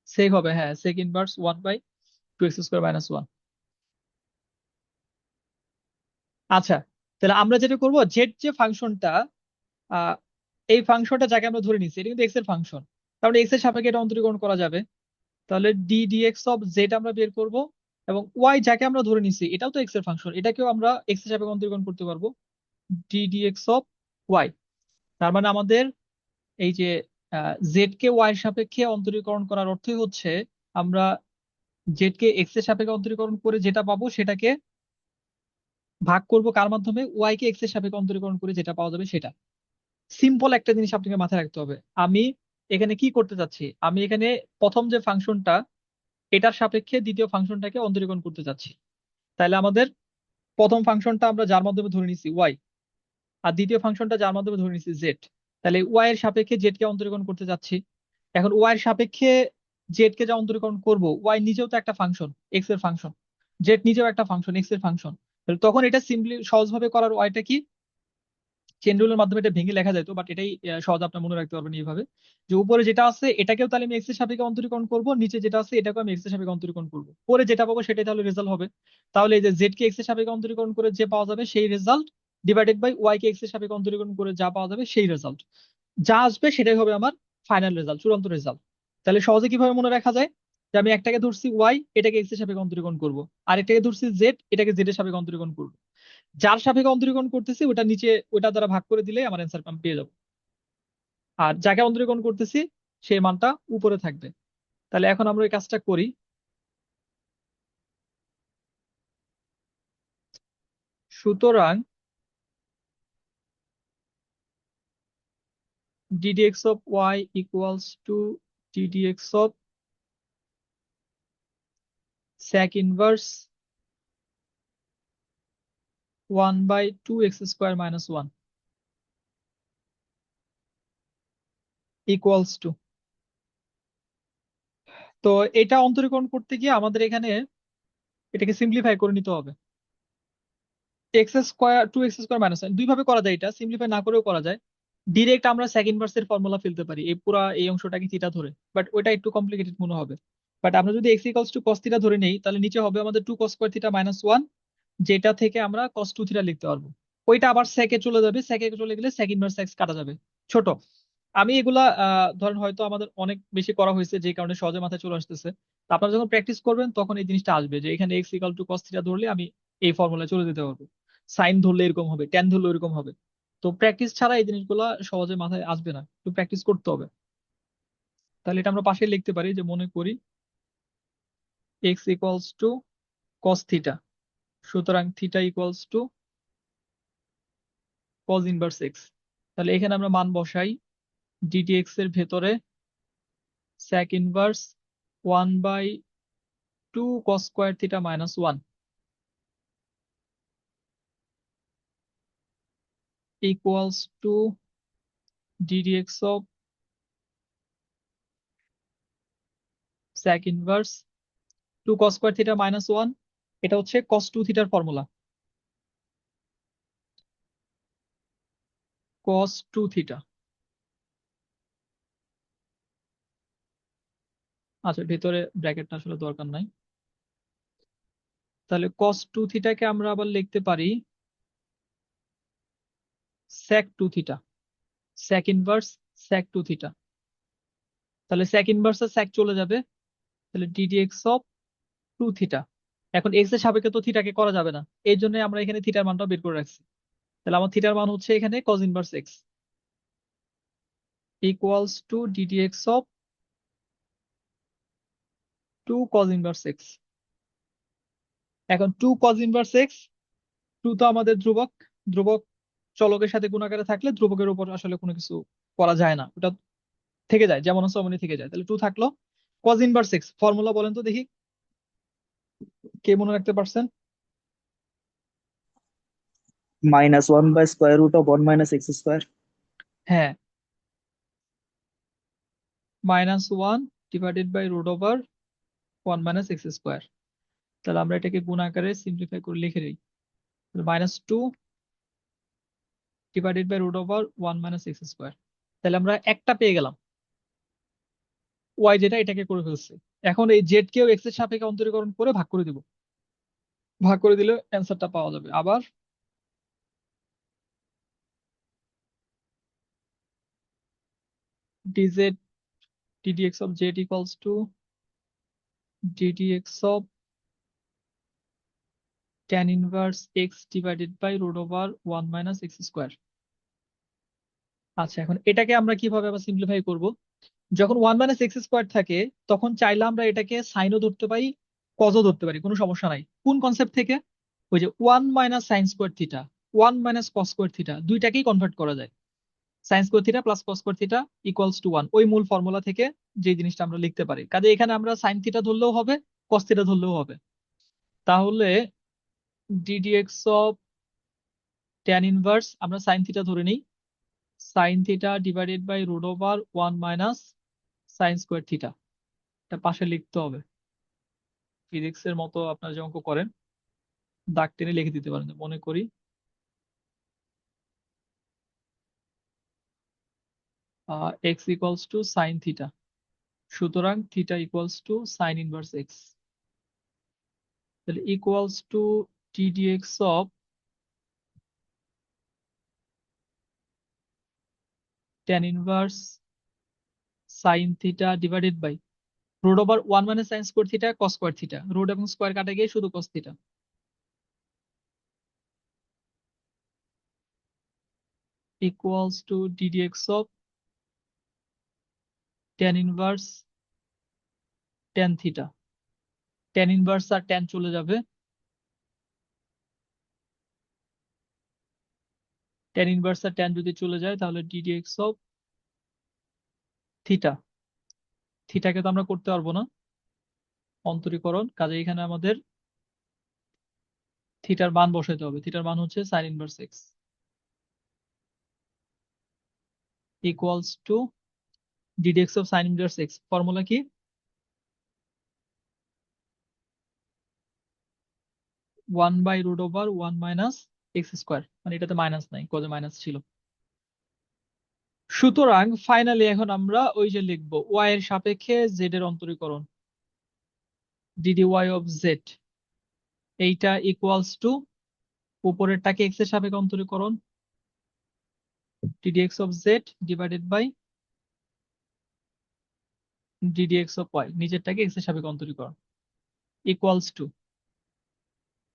সেক হবে, হ্যাঁ sec ইনভার্স 1/2x² - 1। আচ্ছা, তাহলে আমরা যেটা করব, জেড যে ফাংশনটা, আহ এই ফাংশনটা যাকে আমরা ধরে নিচ্ছি এটা কিন্তু এক্স এর ফাংশন, কারণ এক্স এর সাপেক্ষে এটা অন্তরীকরণ করা যাবে। তাহলে ডি ডিএক্স অফ জেড আমরা বের করব, এবং ওয়াই যাকে আমরা ধরে নিচ্ছি এটাও তো এক্স এর ফাংশন, এটাকেও আমরা এক্স এর সাপেক্ষে অন্তরীকরণ করতে পারবো, ডি ডিএক্স অফ ওয়াই। তার মানে আমাদের এই যে জেড কে ওয়াই এর সাপেক্ষে অন্তরীকরণ করার অর্থই হচ্ছে আমরা জেড কে এক্স এর সাপেক্ষে অন্তরীকরণ করে যেটা পাবো সেটাকে ভাগ করব কার মাধ্যমে, ওয়াই কে এক্স এর সাপেক্ষে অন্তরীকরণ করে যেটা পাওয়া যাবে সেটা। সিম্পল একটা জিনিস আপনাকে মাথায় রাখতে হবে, আমি এখানে কি করতে চাচ্ছি, আমি এখানে প্রথম যে ফাংশনটা এটার সাপেক্ষে দ্বিতীয় ফাংশনটাকে অন্তরীকরণ করতে চাচ্ছি। তাহলে আমাদের প্রথম ফাংশনটা আমরা যার মাধ্যমে ধরে নিচ্ছি ওয়াই, আর দ্বিতীয় ফাংশনটা যার মাধ্যমে ধরে নিচ্ছি জেড। তাহলে ওয়াই এর সাপেক্ষে জেড কে অন্তরীকরণ করতে যাচ্ছি। এখন ওয়াই এর সাপেক্ষে জেড কে যা অন্তরীকরণ করব, ওয়াই নিজেও তো একটা ফাংশন, এক্স এর ফাংশন, জেড নিজেও একটা ফাংশন, এক্স এর ফাংশন। তখন এটা সিম্পলি সহজভাবে করার ওয়াইটা কি, চেন রুলের মাধ্যমে এটা ভেঙে লেখা যেত, বাট এটাই সহজ আপনার মনে রাখতে পারবেন এইভাবে, যে উপরে যেটা আছে এটাকেও তাহলে আমি এক্স এর সাপেক্ষে অন্তরীকরণ করব, নিচে যেটা আছে এটাকেও আমি এক্স এর সাপেক্ষে অন্তরীকরণ করব, পরে যেটা পাবো সেটাই তাহলে রেজাল্ট হবে। তাহলে এই যে জেড কে এক্স এর সাপেক্ষে অন্তরীকরণ করে যে পাওয়া যাবে সেই রেজাল্ট, ডিভাইডেড বাই ওয়াই কে এক্স এর সাপেক্ষে অন্তরীকরণ করে যা পাওয়া যাবে সেই রেজাল্ট, যা আসবে সেটাই হবে আমার ফাইনাল রেজাল্ট, চূড়ান্ত রেজাল্ট। তাহলে সহজে কিভাবে মনে রাখা যায়, যে আমি একটাকে ধরছি ওয়াই, এটাকে এক্স এর সাপেক্ষে অন্তরীকরণ করব, আর একটাকে ধরছি জেড, এটাকে জেড এর সাপেক্ষে অন্তরীকরণ করব, যার সাপেক্ষে অন্তরীকরণ করতেছি ওটা নিচে ওটা দ্বারা ভাগ করে দিলে আমার অ্যান্সার আমি পেয়ে যাবো, আর যাকে অন্তরীকরণ করতেছি সেই মানটা উপরে থাকবে। তাহলে এখন আমরা এই কাজটা করি। সুতরাং ddx of y equals to ddx of sec inverse 1 by 2x square minus 1 equals to, তো এটা অন্তরীকরণ করতে গিয়ে আমাদের এখানে এটাকে সিম্পলিফাই করে নিতে হবে। এক্স স্কোয়ার 2x² মাইনাস, দুই ভাবে করা যায়, এটা সিম্পলিফাই না করেও করা যায়। ডিরেক্ট আমরা সেক ইনভার্সের ফর্মুলা ফেলতে পারি এই পুরা এই অংশটাকে থিটা ধরে, বাট ওইটা একটু কমপ্লিকেটেড মনে হবে। বাট আমরা যদি x equals to cos theta ধরে নেই, তাহলে নিচে হবে আমাদের 2 cos² থিটা মাইনাস 1, যেটা থেকে আমরা cos 2 থিটা লিখতে পারবো। ওইটা আবার সেকে চলে যাবে, সেকে চলে গেলে সেক ইনভার্স এক্স কাটা যাবে। ছোট, আমি এগুলা ধরেন হয়তো আমাদের অনেক বেশি করা হয়েছে যে কারণে সহজে মাথায় চলে আসতেছে। তো আপনারা যখন প্র্যাকটিস করবেন তখন এই জিনিসটা আসবে, যে এখানে x equal to cos theta ধরলে আমি এই ফর্মুলায় চলে যেতে পারবো, সাইন ধরলে এরকম হবে, ট্যান ধরলে এরকম হবে। তো প্র্যাকটিস ছাড়া এই জিনিসগুলো সহজে মাথায় আসবে না, একটু প্র্যাকটিস করতে হবে। তাহলে এটা আমরা পাশে লিখতে পারি, যে মনে করি x equals to cos theta, সুতরাং theta equals to cos inverse x. তাহলে এখানে আমরা মান বসাই, ডিডিএক্স এর ভেতরে sec inverse 1 by 2 cos² theta minus 1 equals to ddx of sec inverse 2 cos² theta minus 1, এটা হচ্ছে cos 2 থিটার ফর্মুলা, cos 2 থিটা। আচ্ছা, ভেতরে ব্র্যাকেটটা আসলে দরকার নাই। তাহলে cos 2 থিটাকে আমরা আবার লিখতে পারি sec 2 theta, sec inverse sec 2 theta. তাহলে sec ইনভার্সে sec চলে যাবে, তাহলে ddx of 2 থিটা। এখন x এর সাপেক্ষে তো থিটাকে করা যাবে না, এই জন্য আমরা এখানে থিটার মানটা বের করে রাখছি। তাহলে আমার থিটার মান হচ্ছে এখানে cos inverse x equals to ddx of 2 cos inverse x। এখন 2 cos ইনভার্স x, 2 তো আমাদের ধ্রুবক, ধ্রুবক চলকের সাথে গুণাকারে থাকলে ধ্রুবকের উপর আসলে কোনো কিছু করা যায় না, ওটা থেকে যায়, যেমন আছে অমনি থেকে যায়। তাহলে 2 থাকলো, cos ইনভার্স x ফর্মুলা বলেন তো দেখি, কে মনে রাখতে পারছেন? -1/√1 - x²। হ্যাঁ, -1 ডিভাইডেড বাই √1 - x²। তাহলে আমরা এটাকে গুণ আকারে সিম্পলিফাই করে লিখে দিই, -2 ডিভাইডেড বাই √1 - x²। তাহলে আমরা একটা পেয়ে গেলাম, ওয়াই যেটা এটাকে করে ফেলছে। এখন এই জেড কেও এক্স এর সাপেক্ষে অন্তরীকরণ করে ভাগ করে দিব, ভাগ করে দিলে অ্যান্সারটা পাওয়া যাবে। আবার dz ddx of z equals to ddx of tan inverse x divided by √1 - x²। আচ্ছা, এখন এটাকে আমরা কিভাবে আবার সিম্পলিফাই করব? যখন 1 - x² থাকে তখন চাইলে আমরা এটাকে সাইনও ধরতে পারি, কজও ধরতে পারি, কোনো সমস্যা নাই। কোন কনসেপ্ট থেকে? ওই যে 1 - sin² theta, 1 - cos² theta, দুইটাকেই convert করা যায়। sin² theta plus cos² theta equals to 1, ওই মূল ফর্মুলা থেকে যে জিনিসটা আমরা লিখতে পারি। কাজে এখানে আমরা sin থিটা ধরলেও হবে, cos থিটা ধরলেও হবে। তাহলে ddx of tan ইনভার্স আমরা sin থিটা ধরে নিই, sin theta divided by √1 - sine square theta. এটা পাশে লিখতে হবে, ফিজিক্সের মতো আপনারা যে অঙ্ক করেন দাগ টেনে লিখে দিতে পারেন। মনে করি x equals to sine theta, সুতরাং theta equals to sine inverse x. তাহলে equals to t d x of tan inverse sine theta divided by root over 1 minus sine square theta cos square theta, root এবং square কাটা গিয়ে শুধু cos theta, equals to d d x of tan inverse tan theta. tan inverse আর tan চলে যাবে, tan inverse আর tan যদি চলে যায় তাহলে ডি ডিএক্স অফ থিটা। থিটাকে তো আমরা করতে পারবো না অন্তরীকরণ, কাজে এখানে আমাদের থিটার মান বসাইতে হবে। থিটার মান হচ্ছে sine inverse x equals to d d x of sine inverse x. Formula কি? 1/√1 মাইনাস এক্স স্কোয়ার, মানে এটাতে মাইনাস নাই, কজে মাইনাস ছিল। সুতরাং ফাইনালি এখন আমরা ওই যে লিখবো ওয়াই এর সাপেক্ষে জেড এর অন্তরীকরণ, ডিডি ওয়াই অফ জেড, এইটা ইকুয়ালস টু উপরেরটাকে এক্স এর সাপেক্ষে অন্তরীকরণ d d x of z divided by d d x of y, নিচেরটাকে এক্স এর সাপেক্ষে অন্তরীকরণ ইকুয়ালস টু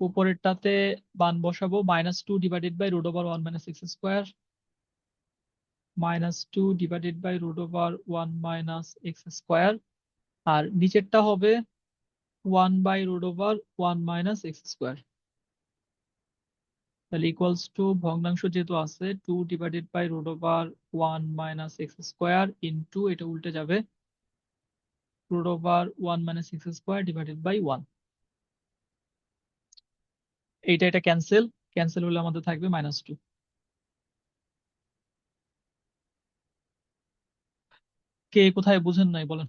উপরেরটাতে মান বসাবো -2 divided by √1 minus x square, -2 divided by √1 minus x square, আর নিচেরটা হবে 1/√1 মাইনাস এক্স স্কোয়ার। তাহলে ইকুয়ালস টু ভগ্নাংশ যেহেতু আছে 2 divided by √1 minus x square into, এটা উল্টে যাবে, √1 minus x square divided by 1। এটা ক্যান্সেল, ক্যান্সেল হলে আমাদের থাকবে -2। কে কোথায় বুঝেন নাই বলেন?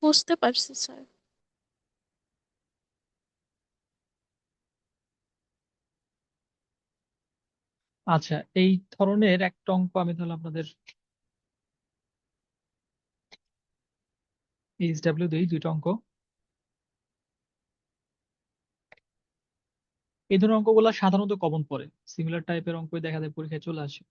বুঝতে পারছি স্যার। আচ্ছা, এই ধরনের একটা অঙ্ক আমি তাহলে আপনাদের এইচডব্লিউ দিই, দুইটা অঙ্ক। এই ধরনের অঙ্কগুলো সাধারণত কমন পড়ে, সিমিলার টাইপের অঙ্কই দেখা যায় পরীক্ষায় চলে আসে।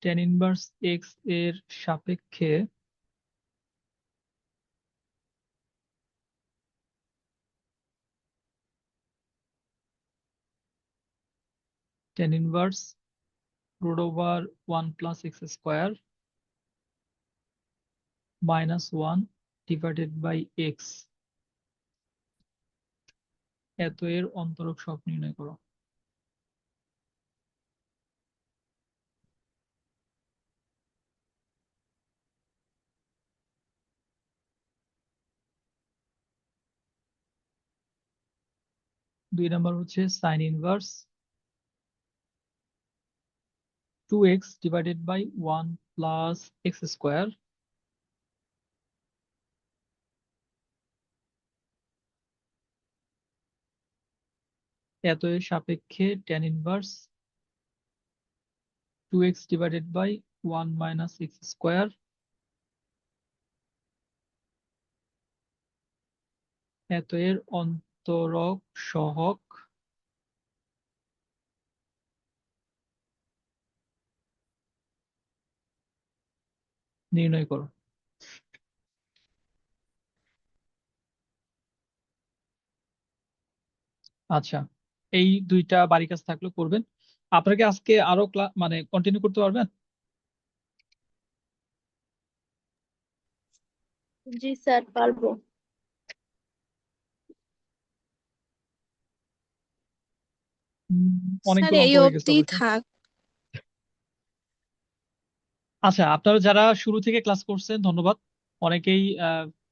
tan ইনভার্স এক্স এর সাপেক্ষে tan inverse √1 plus x square -1 divided by x, এত এর অন্তরক সহগ নির্ণয় করো। দুই নাম্বার হচ্ছে sine inverse 2x divided by 1 plus x square, এত এর সাপেক্ষে tan inverse 2x divided by 1 minus x square, এত এর অন্তরক সহগ নির্ণয় করো। আচ্ছা, এই দুইটা বাড়ি কাজ থাকলে করবেন। আপনাকে আজকে আরো মানে কন্টিনিউ করতে পারবেন? জি স্যার, পারবো। স্যার অনেকগুলো অঙ্ক এই হয়ে গেছে অবধি অবশ্য। থাক। আচ্ছা, আপনারা যারা শুরু থেকে ক্লাস করছেন ধন্যবাদ। অনেকেই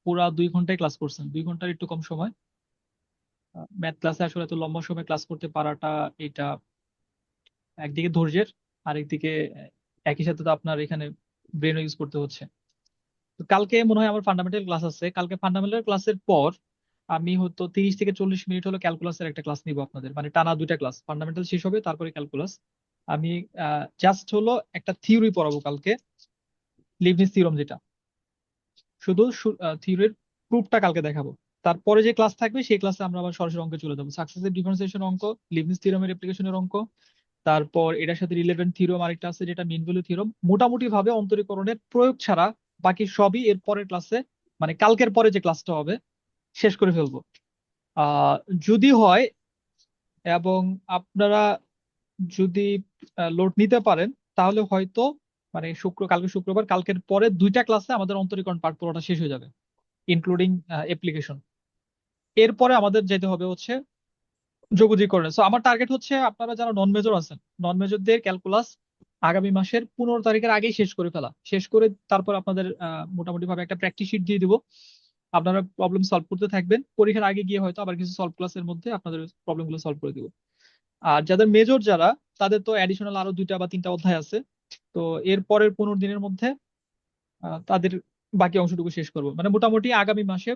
পুরা 2 ঘন্টায় ক্লাস করছেন, 2 ঘন্টার একটু কম সময়। ম্যাথ ক্লাসে আসলে এত লম্বা সময় ক্লাস করতে পারাটা, এটা একদিকে ধৈর্যের, আরেকদিকে একই সাথে তো আপনার এখানে ব্রেন ইউজ করতে হচ্ছে। তো কালকে মনে হয় আমার ফান্ডামেন্টাল ক্লাস আছে। কালকে ফান্ডামেন্টাল ক্লাসের পর আমি হয়তো 30 থেকে 40 মিনিট হলো ক্যালকুলাসের একটা ক্লাস নিব আপনাদের, মানে টানা 2টা ক্লাস, ফান্ডামেন্টাল শেষ হবে তারপরে ক্যালকুলাস। আমি জাস্ট হলো একটা থিওরি পড়াবো কালকে, লিবনিজ থিওরাম যেটা, শুধু থিওরির প্রুফটা কালকে দেখাবো। তারপরে যে ক্লাস থাকবে সেই ক্লাসে আমরা আবার সরাসরি অঙ্কে চলে যাবো, সাকসেসিভ ডিফারেন্সিয়েশন অঙ্ক, লিবনিজ থিওরামের অ্যাপ্লিকেশনের অঙ্ক। তারপর এটার সাথে রিলেভেন্ট থিওরাম আরেকটা আছে যেটা মিন ভ্যালু থিওরাম। মোটামুটি ভাবে অন্তরীকরণের প্রয়োগ ছাড়া বাকি সবই এর পরের ক্লাসে, মানে কালকের পরে যে ক্লাসটা হবে শেষ করে ফেলবো। আহ যদি হয় এবং আপনারা যদি লোড নিতে পারেন, তাহলে হয়তো মানে কালকে শুক্রবার, কালকের পরে 2টা ক্লাসে আমাদের অন্তরীকরণ পার্ট পুরোটা শেষ হয়ে যাবে, ইনক্লুডিং অ্যাপ্লিকেশন। এরপরে আমাদের যেতে হবে হচ্ছে যোগজীকরণে। সো আমার টার্গেট হচ্ছে আপনারা যারা নন মেজর আছেন, নন মেজরদের ক্যালকুলাস আগামী মাসের 15 তারিখের আগেই শেষ করে ফেলা, শেষ করে তারপর আপনাদের মোটামুটি ভাবে একটা প্র্যাকটিস শিট দিয়ে দিব। আপনারা প্রবলেম সলভ করতে থাকবেন, পরীক্ষার আগে গিয়ে হয়তো আবার কিছু সলভ ক্লাসের মধ্যে আপনাদের প্রবলেম গুলো সলভ করে দিব। আর যাদের মেজর যারা, তাদের তো অ্যাডিশনাল আরো 2টা বা 3টা অধ্যায় আছে। তো এর পরের 15 দিনের মধ্যে তাদের বাকি অংশটুকু শেষ করবো, মানে মোটামুটি আগামী মাসে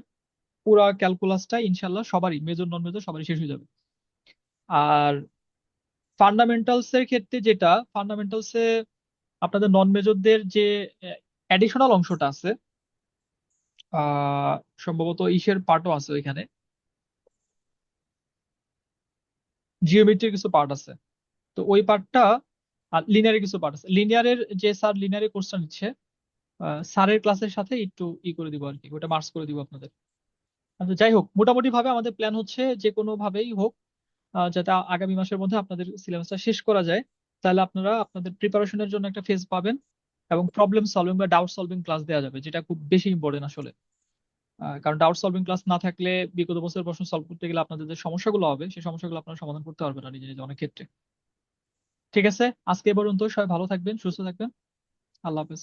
পুরা ক্যালকুলাসটা ইনশাল্লাহ সবারই, মেজর নন মেজর সবারই শেষ হয়ে যাবে। আর ফান্ডামেন্টালস এর ক্ষেত্রে যেটা, ফান্ডামেন্টালসে আপনাদের নন মেজরদের যে অ্যাডিশনাল অংশটা আছে, আহ সম্ভবত ইসের পার্টও আছে ওইখানে, জিওমেট্রির কিছু পার্ট আছে। তো ওই পার্টটা, আর লিনিয়ারের কিছু পার্ট আছে। লিনিয়ারের যে স্যার লিনিয়ারের কোর্সটা নিচ্ছে, স্যারের ক্লাসের সাথে একটু করে দিব আর কি, ওটা মার্কস করে দিব আপনাদের। আচ্ছা, যাই হোক, মোটামুটি ভাবে আমাদের প্ল্যান হচ্ছে যে কোনো ভাবেই হোক যাতে আগামী মাসের মধ্যে আপনাদের সিলেবাসটা শেষ করা যায়। তাহলে আপনারা আপনাদের প্রিপারেশনের জন্য একটা ফেজ পাবেন, এবং প্রবলেম সলভিং বা ডাউট সলভিং ক্লাস দেওয়া যাবে, যেটা খুব বেশি ইম্পর্টেন্ট আসলে। কারণ ডাউট সলভিং ক্লাস না থাকলে বিগত বছরের প্রশ্ন সলভ করতে গেলে আপনাদের যে সমস্যাগুলো হবে সেই সমস্যাগুলো আপনারা সমাধান করতে পারবেন না নিজে নিজে অনেক ক্ষেত্রে। ঠিক আছে, আজকে এ পর্যন্ত। সবাই ভালো থাকবেন, সুস্থ থাকবেন। আল্লাহ হাফেজ।